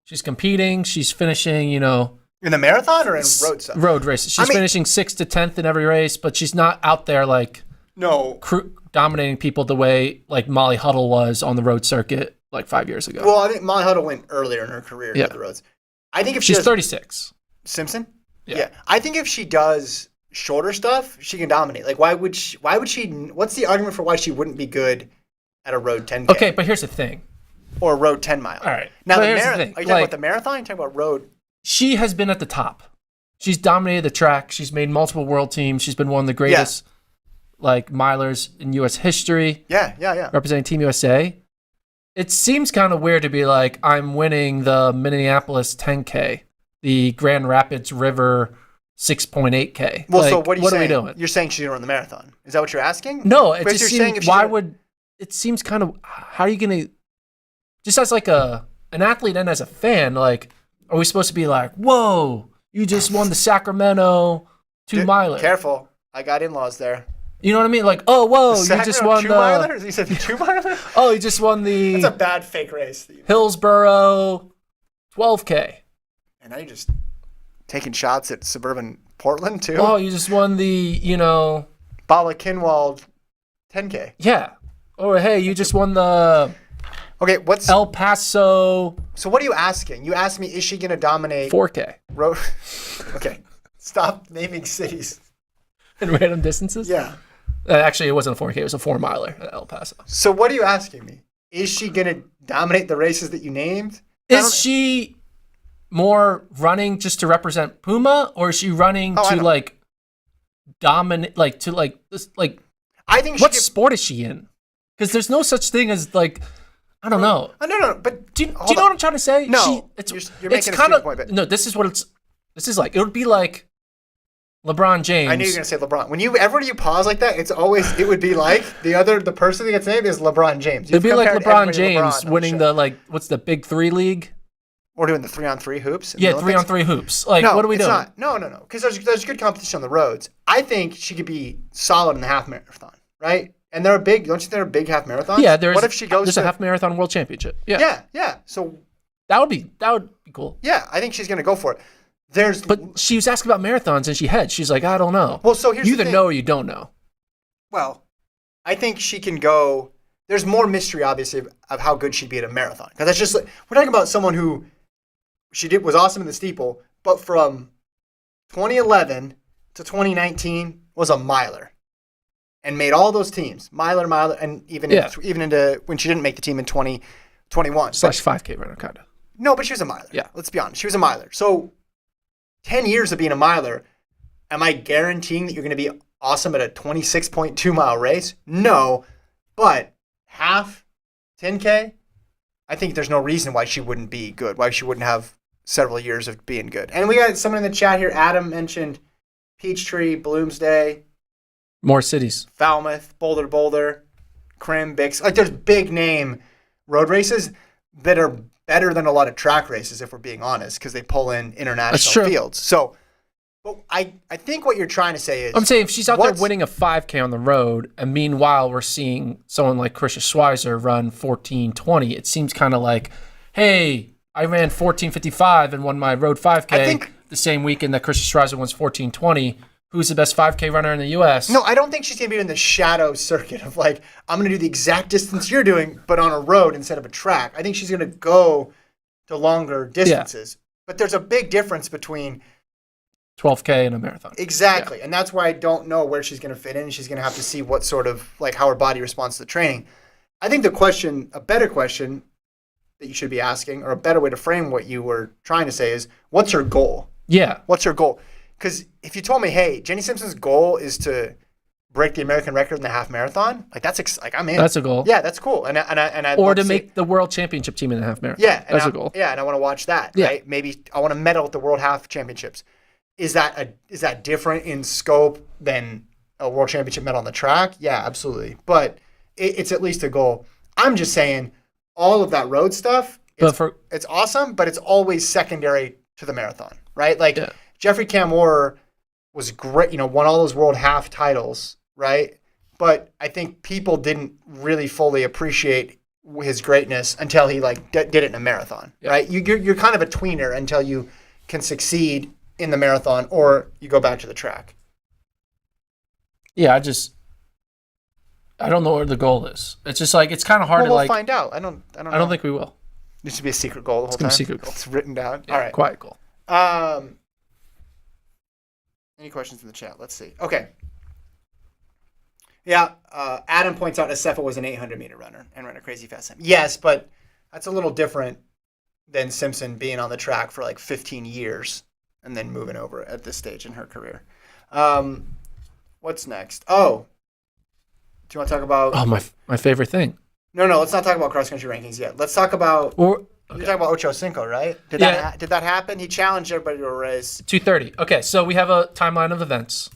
she's competing, she's finishing, In the marathon or in road stuff? Road races. She's finishing 6th to 10th in every race, but she's not out there like dominating people the way like Molly Huddle was on the road circuit like 5 years ago. Well, I think Molly Huddle went earlier in her career to the roads. I think if she's 36. Simpson? Yeah. I think if she does shorter stuff, she can dominate. Like, why would she? What's the argument for why she wouldn't be good at a road 10K? Okay, but here's the thing. Or a road 10 mile. All right. Now, but the here's the marathon. thing. Are you talking about the marathon? Are you talking about road? She has been at the top. She's dominated the track. She's made multiple world teams. She's been one of the greatest milers in U.S. history. Yeah. Representing Team USA. It seems kind of weird to be like, I'm winning the Minneapolis 10K, the Grand Rapids River 6.8K. Well, like, so what are you saying? Are we doing? You're saying she's going to run the marathon. Is that what you're asking? No, it because just you're seems, saying it seems kind of, how are you going to, just as like an athlete and as a fan, like, are we supposed to be like, whoa, you just won the Sacramento 2-miler. Careful. I got in-laws there. You know what I mean? Like, oh, whoa, you just won the... 2-miler? You said the 2-miler? Oh, you just won the... That's a bad fake race. Hillsboro 12K. And now you're just taking shots at suburban Portland, too? Oh, you just won the, Bala Kinwald 10K. Yeah. Or, hey, you just won the... Okay, what's... El Paso... So what are you asking? You asked me, is she going to dominate... 4K. Road... Okay. Stop naming cities. In random distances? Yeah. Actually, it wasn't a 4K. It was a 4-miler at El Paso. So what are you asking me? Is she going to dominate the races that you named? Is she more running just to represent Puma, or is she running to like dominate, like to like this, like? I think. What sport is she in? Because there's no such thing as like, I don't know. No. But do you know what I'm trying to say? No, you're making a stupid point. But no, this is what it's. This is like. It would be like LeBron James. I knew you were gonna say LeBron. Whenever you pause like that, it would be like the person that gets named is LeBron James. It'd be like LeBron James winning the what's the Big 3 league? Or doing the 3-on-3 hoops. Yeah, 3-on-3 hoops. Like, what are we doing? No. Because there's good competition on the roads. I think she could be solid in the half marathon, right? And they're big. Don't you think they're big half marathons? Yeah. What if she goes? There's a half marathon world championship. Yeah. Yeah. So that would be cool. Yeah, I think she's gonna go for it. But she was asking about marathons and she hedged. She's like, I don't know. Well, so here's you the either thing. know or you don't know. Well, I think she can go. There's more mystery, obviously, of how good she'd be at a marathon. Because that's just we're talking about someone who was awesome in the steeple, but from 2011 to 2019 was a miler, and made all those teams miler, and even into when she didn't make the team in 2021 / 5K runner kind of. No, but she was a miler. Yeah, let's be honest, she was a miler. So 10 years of being a miler, am I guaranteeing that you're going to be awesome at a 26.2 mile race? No, but half 10K, I think there's no reason why she wouldn't be good, why she wouldn't have several years of being good. And we got someone in the chat here. Adam mentioned Peachtree, Bloomsday, more cities, Falmouth, Boulder, Crim, Bix. Like there's big name road races that are better than a lot of track races, if we're being honest, because they pull in international fields. So, but I think what you're trying to say is... I'm saying if she's out there winning a 5K on the road, and meanwhile we're seeing someone like Krisha Schweizer run 14:20, it seems kind of like, hey, I ran 14:55 and won my road 5K the same weekend that Krisha Schweizer wins 14:20. Who's the best 5K runner in the U.S.? No, I don't think she's going to be in the shadow circuit of like, I'm going to do the exact distance you're doing, but on a road instead of a track. I think she's going to go to longer distances. Yeah. But there's a big difference between 12K and a marathon. Exactly. Yeah. And that's why I don't know where she's going to fit in. She's going to have to see what sort of, like how her body responds to the training. I think a better question that you should be asking, or a better way to frame what you were trying to say is, what's her goal? Yeah. What's her goal? Because if you told me, hey, Jenny Simpson's goal is to break the American record in the half marathon, like I'm in. That's a goal. Yeah, that's cool. And I or to make the world championship team in the half marathon. Yeah, that's a goal. Yeah, and I want to watch that. Yeah. Right? Maybe I want to medal at the World Half Championships. Is that different in scope than a world championship medal on the track? Yeah, absolutely. But it's at least a goal. I'm just saying, all of that road stuff, it's awesome, but it's always secondary to the marathon, right? Like Jeffrey Kamworor was great, won all those world half titles, right? But I think people didn't really fully appreciate his greatness until he did it in a marathon, right? You're kind of a tweener until you can succeed in the marathon, or you go back to the track. Yeah, I don't know where the goal is. It's just like it's kind of hard Well, to we'll like. find out. I don't know. I don't think we will. It should be a secret goal the whole It's gonna time. be a secret goal. It's written down. Yeah, All right. quiet goal. Any questions in the chat? Let's see. Okay. Yeah, Adam points out Acefa was an 800-meter runner and ran a crazy fast time. Yes, but that's a little different than Simpson being on the track for like 15 years and then moving over at this stage in her career. What's next? Oh, do you want to talk about... Oh, my favorite thing. No, let's not talk about cross-country rankings yet. Let's talk about... Okay. You're talking about Ocho Cinco, right? Did that happen? He challenged everybody to a race. 2:30. Okay, so we have a timeline of events.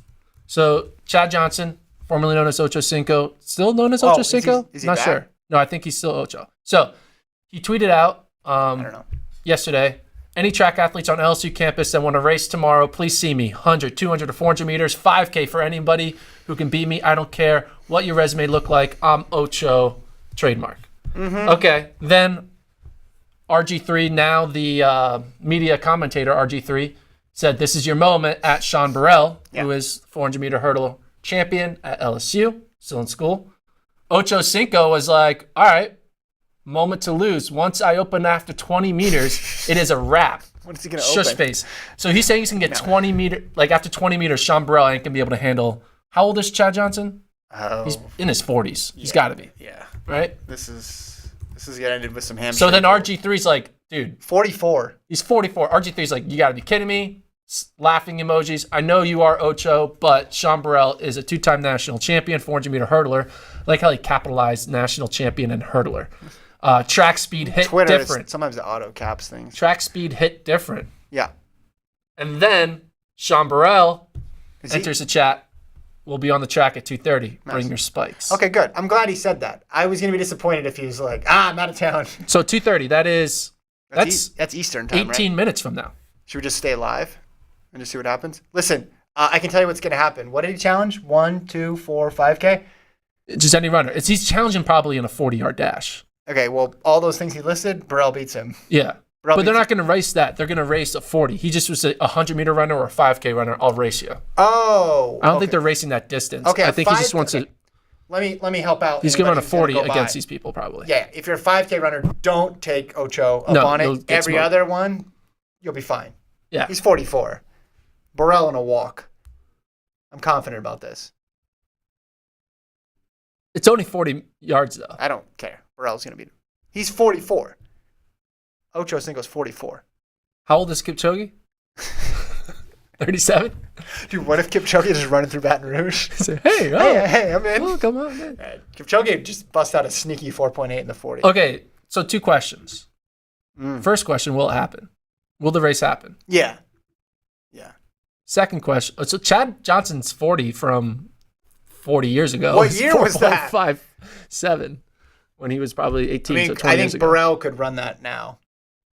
So Chad Johnson, formerly known as Ocho Cinco, still known as Ocho Cinco? Is he Not back? sure. No, I think he's still Ocho. So he tweeted out I don't know. yesterday, any track athletes on LSU campus that want to race tomorrow, please see me. 100, 200, or 400 meters, 5K for anybody who can beat me. I don't care what your resume look like. I'm Ocho, trademark. Mm-hmm. Okay, then RG3, now the media commentator RG3, said this is your moment at Sean Burrell, who is 400-meter hurdle champion at LSU, still in school. Ocho Cinco was like, all right, moment to lose. Once I open after 20 meters, it is a wrap. When is he going to Shush open? face. So he's saying he's going to get 20 meters, like after 20 meters, Sean Burrell ain't going to be able to handle. How old is Chad Johnson? Oh. He's in his 40s. He's got to be. Yeah. Right? This is going to end with some hamstring. So then RG3's like, dude. 44. He's 44. RG3's like, you got to be kidding me. Laughing emojis. I know you are Ocho, but Sean Burrell is a two-time national champion, 400-meter hurdler. I like how he capitalized national champion and hurdler. Track speed hit Twitter different. Sometimes it auto caps things. Track speed hit different. Yeah. And then Sean Burrell Is he- enters the chat. We'll be on the track at 2:30. Nice. Bring your spikes. Okay, good. I'm glad he said that. I was going to be disappointed if he was like, I'm out of town. So 2:30. That's Eastern time, 18 right? minutes from now. Should we just stay live and just see what happens? Listen, I can tell you what's going to happen. What did he challenge? 1, 2, 4, 5K? Just any runner. He's challenging probably in a 40-yard dash. Okay, well, all those things he listed, Burrell beats him. Yeah. Burrell But they're beats not going to race that. They're going to race a 40. He just was a 100-meter runner or a 5K runner. I'll race you. Oh. I don't think they're racing that distance. Okay, I think he just wants to. Let me help out. He's going to run a anybody who's 40 gonna go against by. these people probably. Yeah, if you're a 5K runner, don't take Ocho up No, on you'll it. get Every smoked. other one, you'll be fine. Yeah. He's 44. Burrell in a walk. I'm confident about this. It's only 40 yards though. I don't care. Burrell's going to beat him. He's 44. Ocho Cinco's 44. How old is Kipchoge? 37? Dude, what if Kipchoge is just running through Baton Rouge? Say, hey, oh, hey, I'm in. oh, come on, man. Kipchoge just bust out a sneaky 4.8 in the 40. Okay, so 2 questions. Mm. First question, will it happen? Will the race happen? Yeah. Second question, so Chad Johnson's 40 from 40 years ago. What year was that? 4.57 when he was probably 18, I so mean, 20 I years think ago. Burrell could run that now.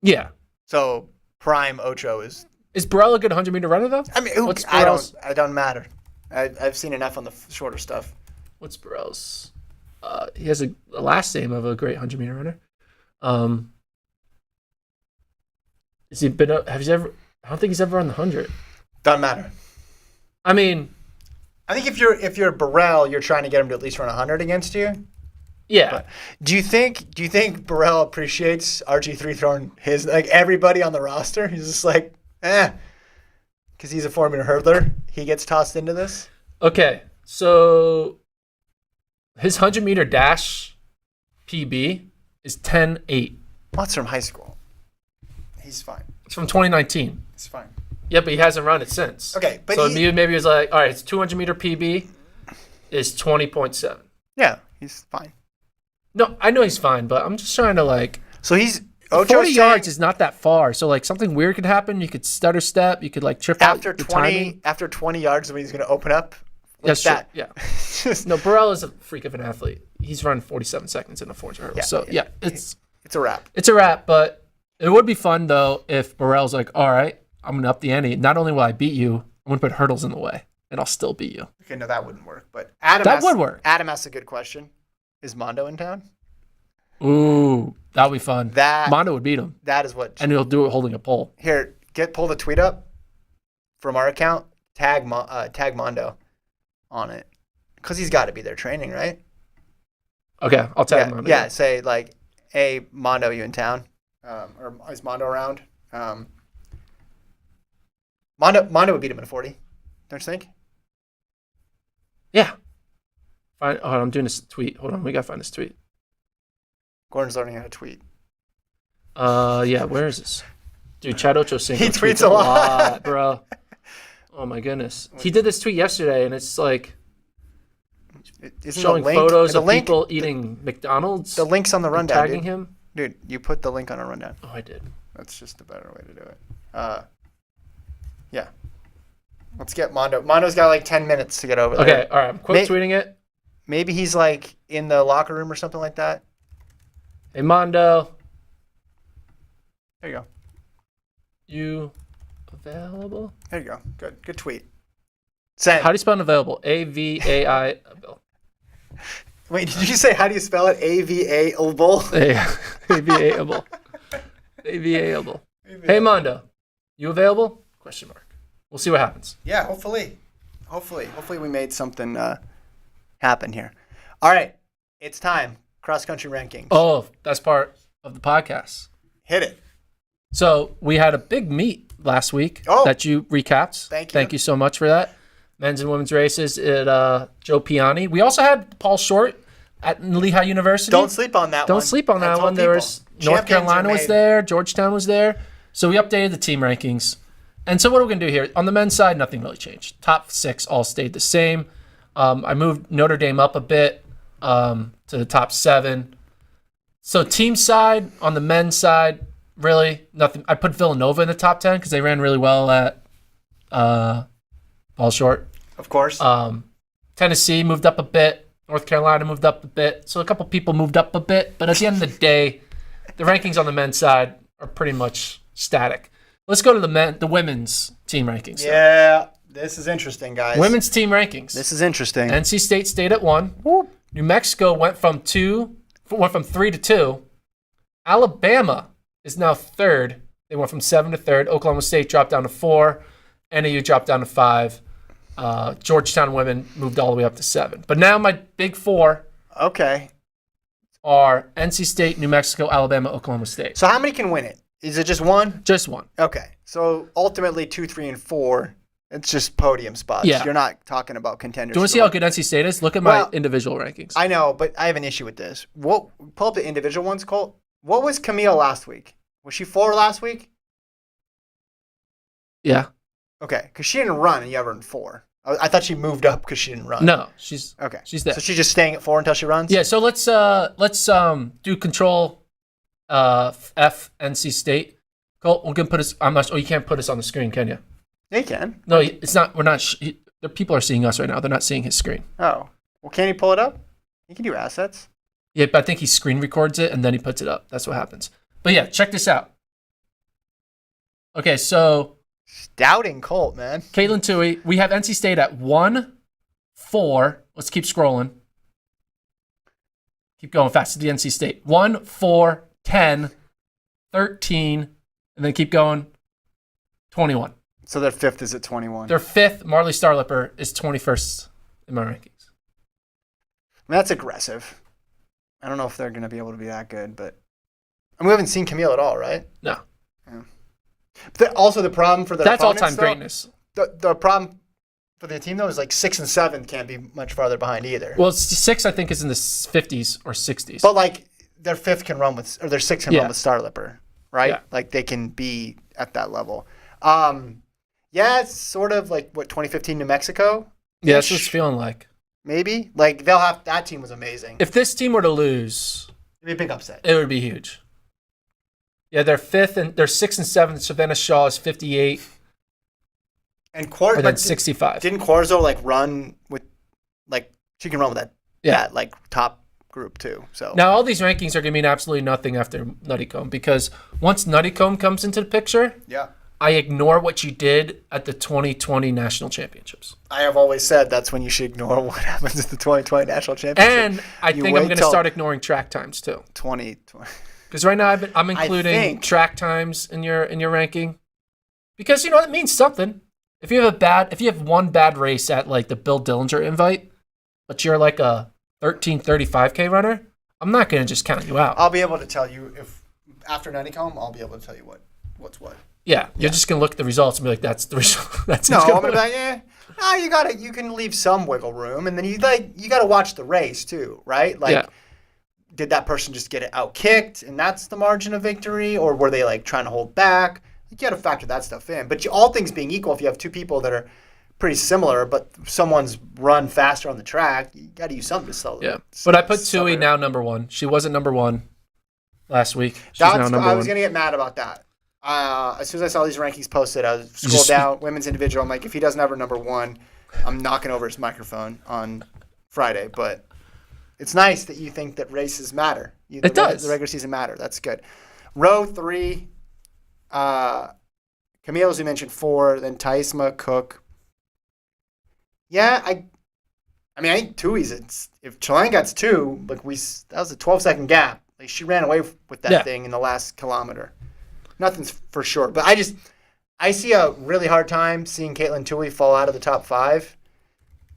Yeah. So prime Ocho is. Is Burrell a good 100-meter runner, though? I mean, What's I Burrell's- don't. It doesn't matter. I've seen enough on the shorter stuff. What's Burrell's? He has a last name of a great 100-meter runner. Has he been? Have you ever? I don't think he's ever run the 100. Doesn't matter. I mean, I think if you're Burrell, you're trying to get him to at least run 100 against you. yeah. But do you think Burrell appreciates RG3 throwing his like everybody on the roster? He's just like, because he's a 400 hurdler, he gets tossed into this. Okay, so his 100-meter dash PB is 10.8. Well, that's from high school. He's fine. It's from 2019. He's fine. Yeah, but he hasn't run it since. Okay, but so he- maybe he was like, all right, it's 200-meter PB is 20.7. Yeah, he's fine. No, I know he's fine, but I'm just trying to like. So he's 40 yards is not that far, so like something weird could happen. You could stutter step. You could like trip out after the 20 timing. after 20 yards when he's going to open up. That's that. true. Yeah. Just, No, Burrell is a freak of an athlete. He's run 47 seconds in a 400 hurdle. Yeah, So yeah. yeah, it's it's a wrap. a wrap. But it would be fun though if Burrell's like, all right, I'm gonna up the ante. Not only will I beat you, I'm gonna put hurdles in the way, and I'll still beat you. Okay, no, that wouldn't work. But Adam That would work. Adam asked a good question. Is Mondo in town? Ooh, that would be fun. That- Mondo would beat him, That is what. and he'll do it holding a pole. Here, pull the tweet up from our account. Tag Mondo on it because he's got to be there training, right? Okay, I'll tag Mondo. Yeah, say like, "Hey, Mondo, you in town? Or is Mondo around?" Mondo would beat him in a 40. Don't you think? Yeah. Fine. Oh, I'm doing this tweet. Hold on, we gotta find this tweet. Gordon's learning how to tweet. Yeah, where is this? Dude, Chad Ocho Cinco He tweets a lot, bro. Oh my goodness. He did this tweet yesterday, and it's like showing photos of people eating McDonald's. The link's on the rundown, tagging him. Dude, you put the link on a rundown. Oh, I did. That's just the better way to do it. Yeah. Let's get Mondo. Mondo's got like 10 minutes to get over there. Okay, all right. I'm quote tweeting it. Maybe he's like in the locker room or something like that. Hey, Mondo. There you go. You available? There you go. Good tweet. Send. How do you spell available? A-V-A-I. Wait, did you say how do you spell it? A-V-A-able? A-V-A-able. A-V-A-able. Hey, Mondo. You available? Question mark. We'll see what happens. Yeah, hopefully we made something happen here. All right, it's time. Cross country rankings. Oh, that's part of the podcast. Hit it. So we had a big meet last week that you recapped. Thank you so much for that. Men's and women's races at Joe Piani. We also had Paul Short at Lehigh University. Don't sleep on that one. Don't sleep on that one. There was North Carolina was there. Georgetown was there. So we updated the team rankings. And so what are we going to do here? On the men's side, nothing really changed. Top 6 all stayed the same. I moved Notre Dame up a bit to the top 7. So team side, on the men's side, really nothing. I put Villanova in the top 10 because they ran really well at Paul Short. Of course. Tennessee moved up a bit. North Carolina moved up a bit. So a couple people moved up a bit. But at the end of the day, the rankings on the men's side are pretty much static. Let's go to the women's team rankings. Yeah, this is interesting, guys. Women's team rankings. This is interesting. NC State stayed at 1. Whoop. New Mexico went from 3 to 2. Alabama is now 3rd. They went from 7 to 3rd. Oklahoma State dropped down to 4. NAU dropped down to 5. Georgetown women moved all the way up to 7. But now my big 4 are NC State, New Mexico, Alabama, Oklahoma State. So how many can win it? Is it just one? Just one. Okay. So ultimately 2, 3, and 4, it's just podium spots. Yeah. You're not talking about contenders. Do you want to see how good NC State is? Look at my individual rankings. I know, but I have an issue with this. Pull up the individual ones, Colt. What was Camille last week? Was she 4 last week? Yeah. Okay, because she didn't run and you have her in 4. I thought she moved up because she didn't run. No, she's there. So she's just staying at 4 until she runs? Yeah, so let's do control F NC State. Colt, we're gonna put us. I'm not. Oh, you can't put us on the screen, can you? Yeah, you can. No, it's not. We're not. The people are seeing us right now. They're not seeing his screen. Oh, well, can he pull it up? You can do assets. Yeah, but I think he screen records it and then he puts it up. That's what happens. But yeah, check this out. Okay, so Doubting Colt, man. Caitlin Tui, we have NC State at 1, 4. Let's keep scrolling. Keep going fast to the NC State. 1, 4, 10, 13, and then keep going. 21. So their 5th is at 21. Their 5th, Marley Starlipper, is 21st in my rankings. I mean, that's aggressive. I don't know if they're going to be able to be that good, but we haven't seen Camille at all, right? No. Yeah. But also the problem for the That's opponents, all-time though, greatness. The problem for the team, though, is like 6 and 7 can't be much farther behind either. Well, 6, I think, is in the 50s or 60s. But, like, their 5th can run with, or their 6th can run with Starlipper, right? Yeah. Like, they can be at that level. Yeah, it's sort of like, 2015 New Mexico? Yeah, that's what it's feeling like. Maybe. Like, that team was amazing. If this team were to lose, It'd be a big upset. it would be huge. Yeah, they're 5th and they're 6 and 7. Savannah Shaw is 58, And or then 65. Didn't Corzo, like, run with, like, she can run with that like, top group, too. So Now, all these rankings are going to mean absolutely nothing after Nuttycombe because once Nuttycombe comes into the picture, yeah. I ignore what you did at the 2020 National Championships. I have always said that's when you should ignore what happens at the 2020 National Championship. And I think I'm going to start ignoring track times, too. 2020. Because right now I'm including track times in your ranking. Because, it means something. If you have one bad race at like the Bill Dillinger invite, but you're like a 13:35K runner, I'm not going to just count you out. I'll be able to tell you if after Honeycomb, I'll be able to tell you what's what. Yeah, you're just going to look at the results and be like, that's the result. That's No, I'm going to be like, no, you can leave some wiggle room, and then you got to watch the race too, right? Like, did that person just get it out kicked, and that's the margin of victory, or were they like trying to hold back? You got to factor that stuff in. But all things being equal, if you have two people that are pretty similar, but someone's run faster on the track, you got to use something to sell. Yeah, but I put Tui now number one. She wasn't number one last week. She's now number one. I was going to get mad about that. As soon as I saw these rankings posted, I scrolled down, women's individual. I'm like, if he doesn't have her number one, I'm knocking over his microphone on Friday. But it's nice that you think that races matter. It does. The regular season matter. That's good. Row 3, Camille, as we mentioned, 4, then Taisma, Cook. Yeah, I think Tui's. If Chilang gets 2, like that was a 12-second gap. Like she ran away with that thing in the last kilometer. Nothing's for sure, but I see a really hard time seeing Caitlin Tui fall out of the top 5.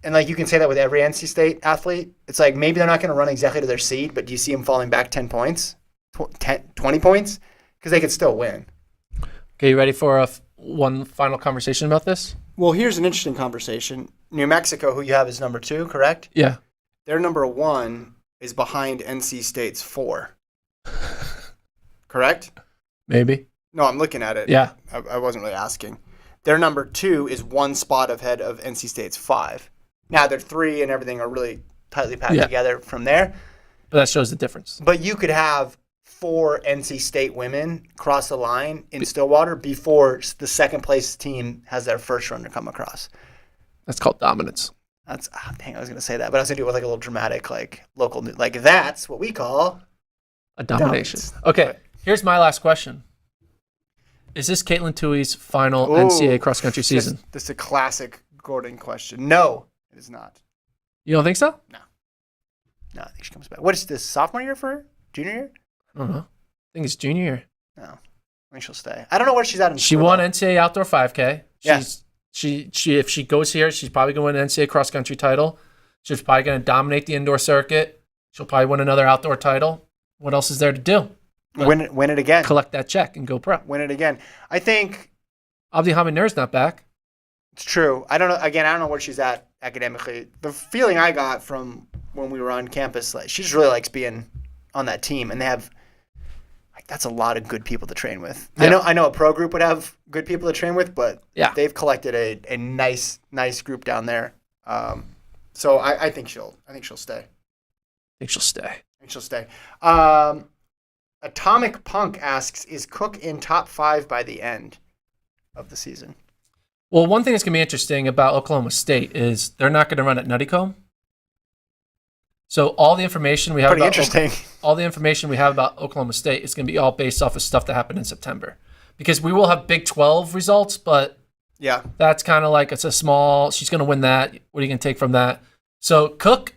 And like you can say that with every NC State athlete. It's like maybe they're not going to run exactly to their seed, but do you see them falling back 10 points, 20 points? Because they could still win. Okay, you ready for one final conversation about this? Well, here's an interesting conversation. New Mexico, who you have as number 2, correct? Yeah. Their number 1 is behind NC State's 4. Correct? Maybe. No, I'm looking at it. Yeah. I wasn't really asking. Their number 2 is 1 spot ahead of NC State's 5. Now, their 3 and everything are really tightly packed together from there. But that shows the difference. But you could have 4 NC State women cross the line in Stillwater before the second place team has their first runner come across. That's called dominance. I was going to say that, but I was going to do it with like a little dramatic, like local, like that's what we call a domination. Dominance. Okay, here's my last question. Is this Caitlin Tui's final NCAA cross-country season? This is a classic Gordon question. No, it is not. You don't think so? No, I think she comes back. What is this, sophomore year for her? Junior year? I don't know. I think it's junior year. No, I think she'll stay. I don't know where she's at in She school, won though. NCAA Outdoor 5K. Yeah. She if she goes here, she's probably going to win an NCAA cross-country title. She's probably going to dominate the indoor circuit. She'll probably win another outdoor title. What else is there to do? Win it again. Collect that check and go pro. Win it again. I think Abdi Haminur's not back. it's true. I don't know. Again, I don't know where she's at academically. The feeling I got from when we were on campus, like she just really likes being on that team, and they have that's a lot of good people to train with. Yeah. I know a pro group would have good people to train with, but they've collected a nice group down there. So I think she'll stay. I think she'll stay. I think she'll stay. Atomic Punk asks, is Cook in top 5 by the end of the season? Well, one thing that's going to be interesting about Oklahoma State is they're not going to run at Nuttycombe. So all the information we have all the information we have about Oklahoma State is going to be all based off of stuff that happened in September. Because we will have Big 12 results, but that's kind of like it's a small, she's going to win that. What are you going to take from that? So Cook,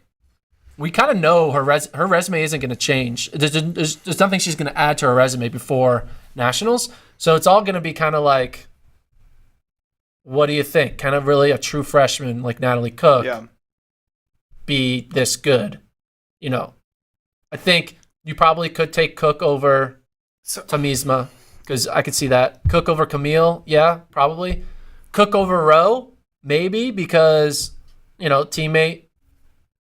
we kind of know her resume isn't going to change. There's nothing she's going to add to her resume before nationals. So it's all going to be kind of like, what do you think? Kind of really a true freshman like Natalie Cook be this good? I think you probably could take Cook over Tamisma because I could see that. Cook over Camille, yeah, probably. Cook over Rowe, maybe because, teammate,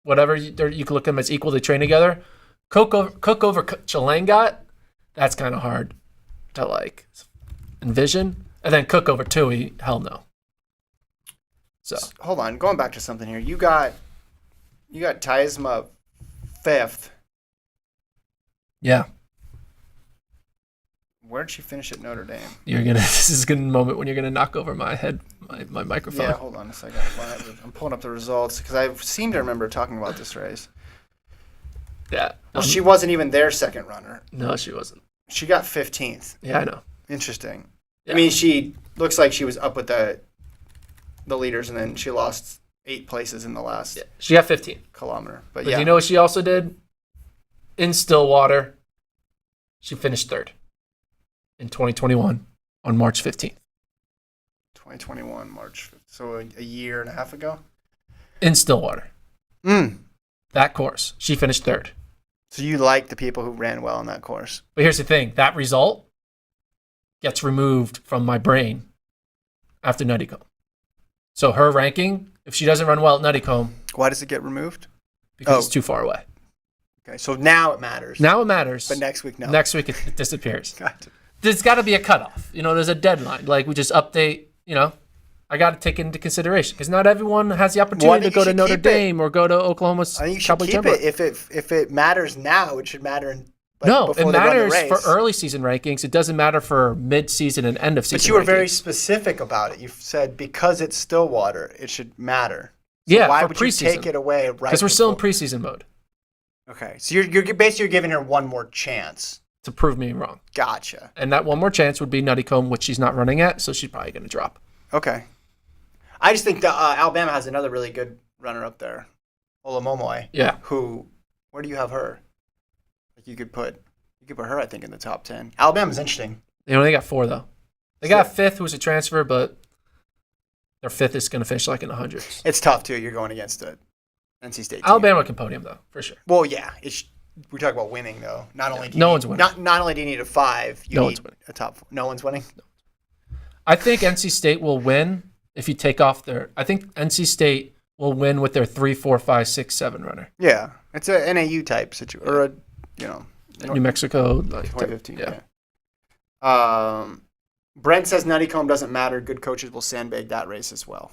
whatever, you can look at them as equal. They train together. Cook over Chilangat, that's kind of hard to envision. And then Cook over Tui, hell no. So hold on, going back to something here. You got Taisma 5th. Yeah. Where'd she finish at Notre Dame? This is a good moment when you're gonna knock over my head, my microphone. Yeah, hold on a second. I'm pulling up the results because I seem to remember talking about this race. Yeah. Well, she wasn't even their second runner. No, she wasn't. She got 15th. Yeah, I know. Interesting. Yeah. I mean, she looks like she was up with the leaders, and then she lost 8 places in the last. Yeah, she got 15 kilometer. But you know what she also did? In Stillwater, she finished 3rd in 2021 on March 15th. 2021, March 5th. So a year and a half ago? In Stillwater. That course. She finished third. So you like the people who ran well in that course. But here's the thing. That result gets removed from my brain after Nuttycombe. So her ranking, if she doesn't run well at Nuttycombe. Why does it get removed? Because it's too far away. Okay, so now it matters. Now it matters. But next week, no. Next week it disappears. Gotcha. There's got to be a cutoff. There's a deadline. Like we just update, I got to take it into consideration because not everyone has the opportunity to go to Notre Dame or go to Oklahoma. I think you should keep it. If it matters now, it should matter. It matters for early season rankings. It doesn't matter for mid-season and end of season. But you were rankings. very specific about it. You said because it's Stillwater, it should matter. So yeah, why for would preseason. you take it away right? Because we're still in preseason mode. Okay, so you're basically giving her one more chance to prove me wrong. Gotcha. And that one more chance would be Nuttycombe, which she's not running at, so she's probably going to drop. Okay. I just think Alabama has another really good runner up there, Olamomoy. Yeah. Where do you have her? Like you could put her, I think, in the top 10. Alabama's interesting. They only got 4 though. They got a fifth who's a transfer, but their fifth is going to finish like in the hundreds. It's tough too. You're going against the NC State team. Alabama can podium though, for sure. Well, yeah. We talk about winning though. Not only no one's winning. Not only do you need a 5, you need a top 4. No one's winning. No. I think NC State will win if you take off their. I think NC State will win with their 3, 4, 5, 6, 7 runner. Yeah, it's a NAU type situation, or New Mexico, like 2015. Yeah. Brent says Nuttycombe doesn't matter. Good coaches will sandbag that race as well.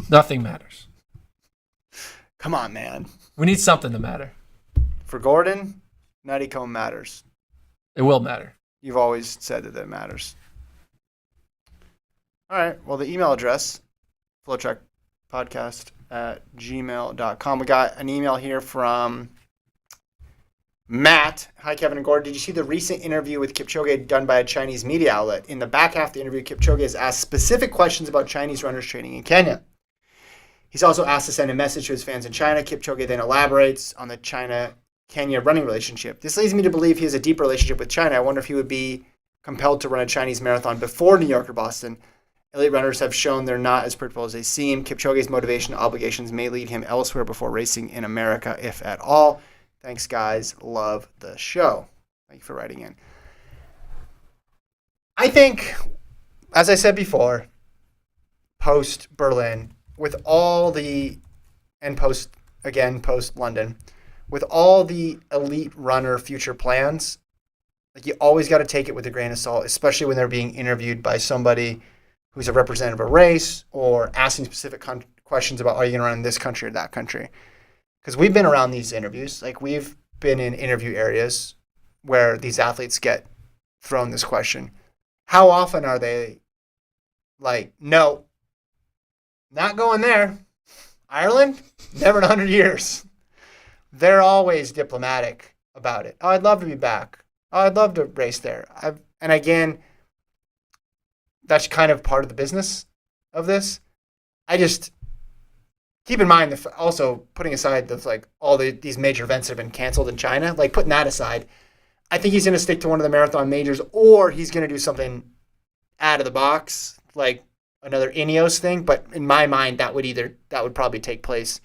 Nothing matters. Come on, man. We need something to matter. For Gordon, Nuttycombe matters. It will matter. You've always said that matters. All right. Well, the email address, FloTrackPodcast@gmail.com. We got an email here from Matt. Hi, Kevin and Gordon. Did you see the recent interview with Kipchoge done by a Chinese media outlet? In the back half of the interview, Kipchoge is asked specific questions about Chinese runners training in Kenya. He's also asked to send a message to his fans in China. Kipchoge then elaborates on the China-Kenya running relationship. This leads me to believe he has a deep relationship with China. I wonder if he would be compelled to run a Chinese marathon before New York or Boston. Elite runners have shown they're not as predictable as they seem. Kipchoge's motivation and obligations may lead him elsewhere before racing in America, if at all. Thanks, guys. Love the show. Thank you for writing in. I think, as I said before, post-Berlin, with all the, and post-London, with all the elite runner future plans, like you always got to take it with a grain of salt, especially when they're being interviewed by somebody who's a representative of a race or asking specific questions about, are you going to run in this country or that country? Because we've been around these interviews. Like we've been in interview areas where these athletes get thrown this question. How often are they like, no, not going there. Ireland? Never in 100 years. They're always diplomatic about it. Oh, I'd love to be back. Oh, I'd love to race there. And again, that's kind of part of the business of this. I just keep in mind that also putting aside all these major events that have been canceled in China, like putting that aside, I think he's going to stick to one of the marathon majors, or he's going to do something out of the box, like another Ineos thing. But in my mind, that would probably take place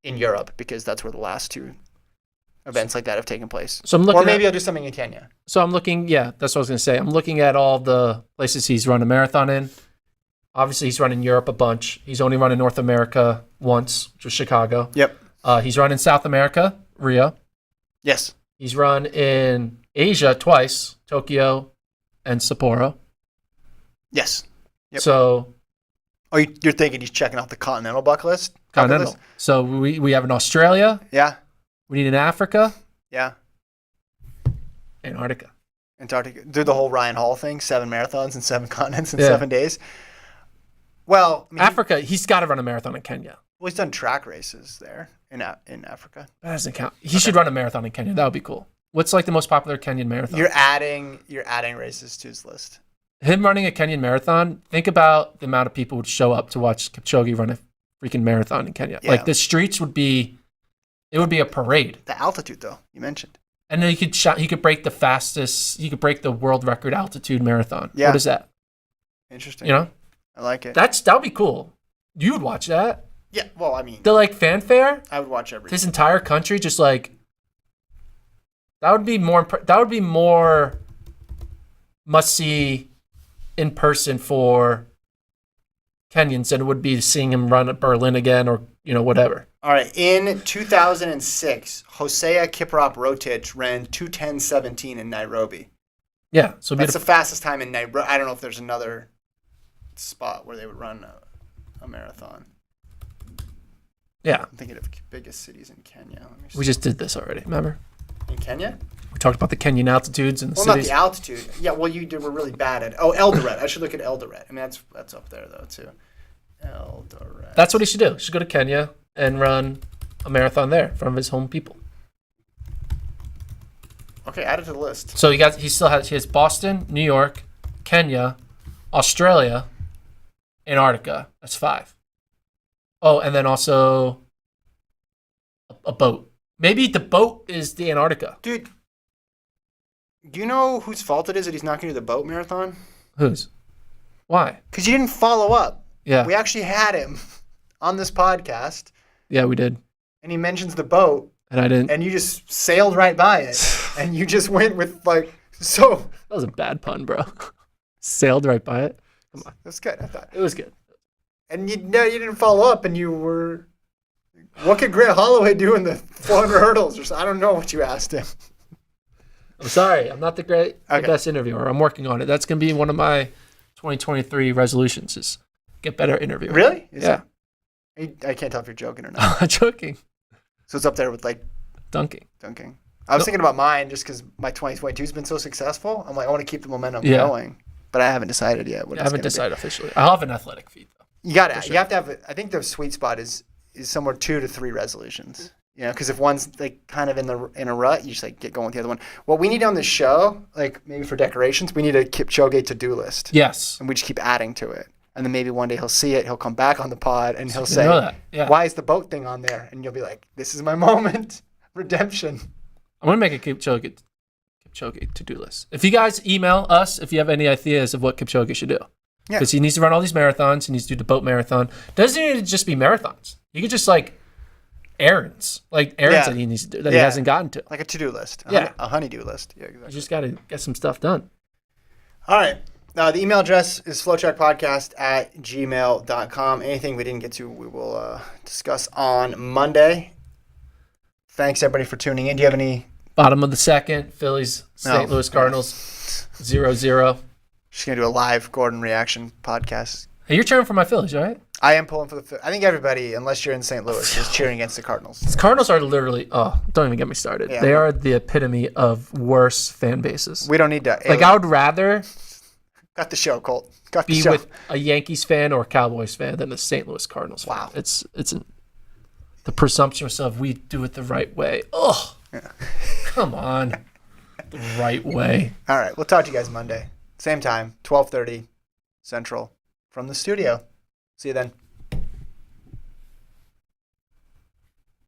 in Europe because that's where the last 2 events like that have taken place. So I'm looking, or maybe I'll do something in Kenya. So I'm looking, yeah, that's what I was going to say. I'm looking at all the places he's run a marathon in. Obviously, he's run in Europe a bunch. He's only run in North America once, which was Chicago. Yep. He's run in South America, Rio. Yes. He's run in Asia twice, Tokyo and Sapporo. Yes. Yep. So, you're thinking he's checking off the continental bucket list? Continental. So we have in Australia. Yeah. We need in Africa. Yeah. Antarctica. Do the whole Ryan Hall thing, 7 marathons in 7 continents in 7 days. Well, Africa, he's got to run a marathon in Kenya. Well, he's done track races there in Africa. That doesn't count. He should run a marathon in Kenya. That would be cool. What's like the most popular Kenyan marathon? You're adding races to his list. Him running a Kenyan marathon, think about the amount of people would show up to watch Kipchoge run a freaking marathon in Kenya. Yeah. Like the streets would be a parade. The altitude though, you mentioned. And then he could break the world record altitude marathon. Yeah. What is that? Interesting. You know? I like it. That would be cool. You would watch that. Yeah, well, I mean, The like fanfare. I would watch everything. This entire country just like. That would be more. That would be more. Must see, in person for. Kenyans than it would be seeing him run at Berlin again or whatever. All right, in 2006, Hosea Kiprop Rotich ran 2:10.17 in Nairobi. Yeah, so That's the fastest time in Nairobi. I don't know if there's another spot where they would run a marathon. Yeah. I'm thinking of biggest cities in Kenya. Let me see. We just did this already, remember? In Kenya? We talked about the Kenyan altitudes and the Well, cities. not the altitude. Yeah, well, were really bad at. Oh, Eldoret. I should look at Eldoret. I mean, that's up there though too. Eldoret. That's what he should do. He should go to Kenya and run a marathon there from his home people. Okay, add it to the list. So he has Boston, New York, Kenya, Australia, Antarctica. That's 5. Oh, and then also a boat. Maybe the boat is the Antarctica. Dude, do you know whose fault it is that he's not going to do the boat marathon? Whose? Why? Because you didn't follow up. Yeah. We actually had him on this podcast, Yeah, we did. and he mentions the boat, And I didn't. and you just sailed right by it, and you just went with so. That was a bad pun, bro. Sailed right by it. Come on. That's good. I thought, It was good. and you didn't follow up, and you were. What could Grant Holloway do in the 400 hurdles? Or so? I don't know what you asked him. I'm sorry. I'm not the Okay. best interviewer. I'm working on it. That's going to be one of my 2023 resolutions is get better interviewing. Really? Yeah. I can't tell if you're joking or not. I'm not joking. So it's up there with Dunking. dunking. I was thinking about mine just because my 2022 has been so successful. I'm like, I want to keep the momentum Yeah. going, but I haven't decided yet. I haven't decided officially. I'll have an athletic feed, though. You got to. sure. You have to have. I think the sweet spot is somewhere 2 to 3 resolutions. Because if one's kind of in a rut, you just get going with the other one. What we need on this show, maybe for decorations, we need a Kipchoge to-do list, Yes. and we just keep adding to it. And then maybe one day he'll see it, he'll come back on the pod, and he'll You say, know that. Yeah. "Why is the boat thing on there?" And you'll be like, "This is my moment, redemption." I'm going to make a Kipchoge to-do list. If you guys email us if you have any ideas of what Kipchoge should do. Yeah. Because he needs to run all these marathons. He needs to do the boat marathon. Doesn't need to just be marathons. You could just errands. Yeah. That he needs to do that he hasn't gotten to. Like a to-do list. Yeah. A honey-do list. Yeah, You exactly. just got to get some stuff done. All right. The email address is flotrackpodcast@gmail.com. Anything we didn't get to, we will discuss on Monday. Thanks, everybody, for tuning in. Do you have any? Bottom of the second, Phillies, St. No. Louis Cardinals, 0-0. Just going to do a live Gordon reaction podcast. Hey, you're cheering for my Phillies, right? I am pulling for I think everybody, unless you're in St. Louis, is cheering against the Cardinals. The Cardinals are literally, don't even get me started. Yeah. They are the epitome of worse fan bases. We don't need to. I would rather Got the show, Colt. Got the be show. with a Yankees fan or a Cowboys fan than a St. Louis Cardinals fan. Wow. It's the presumptuous of we do it the right way. Ugh. Yeah. Come on. The right way. All right. We'll talk to you guys Monday. Same time, 12:30 Central from the studio. See you then.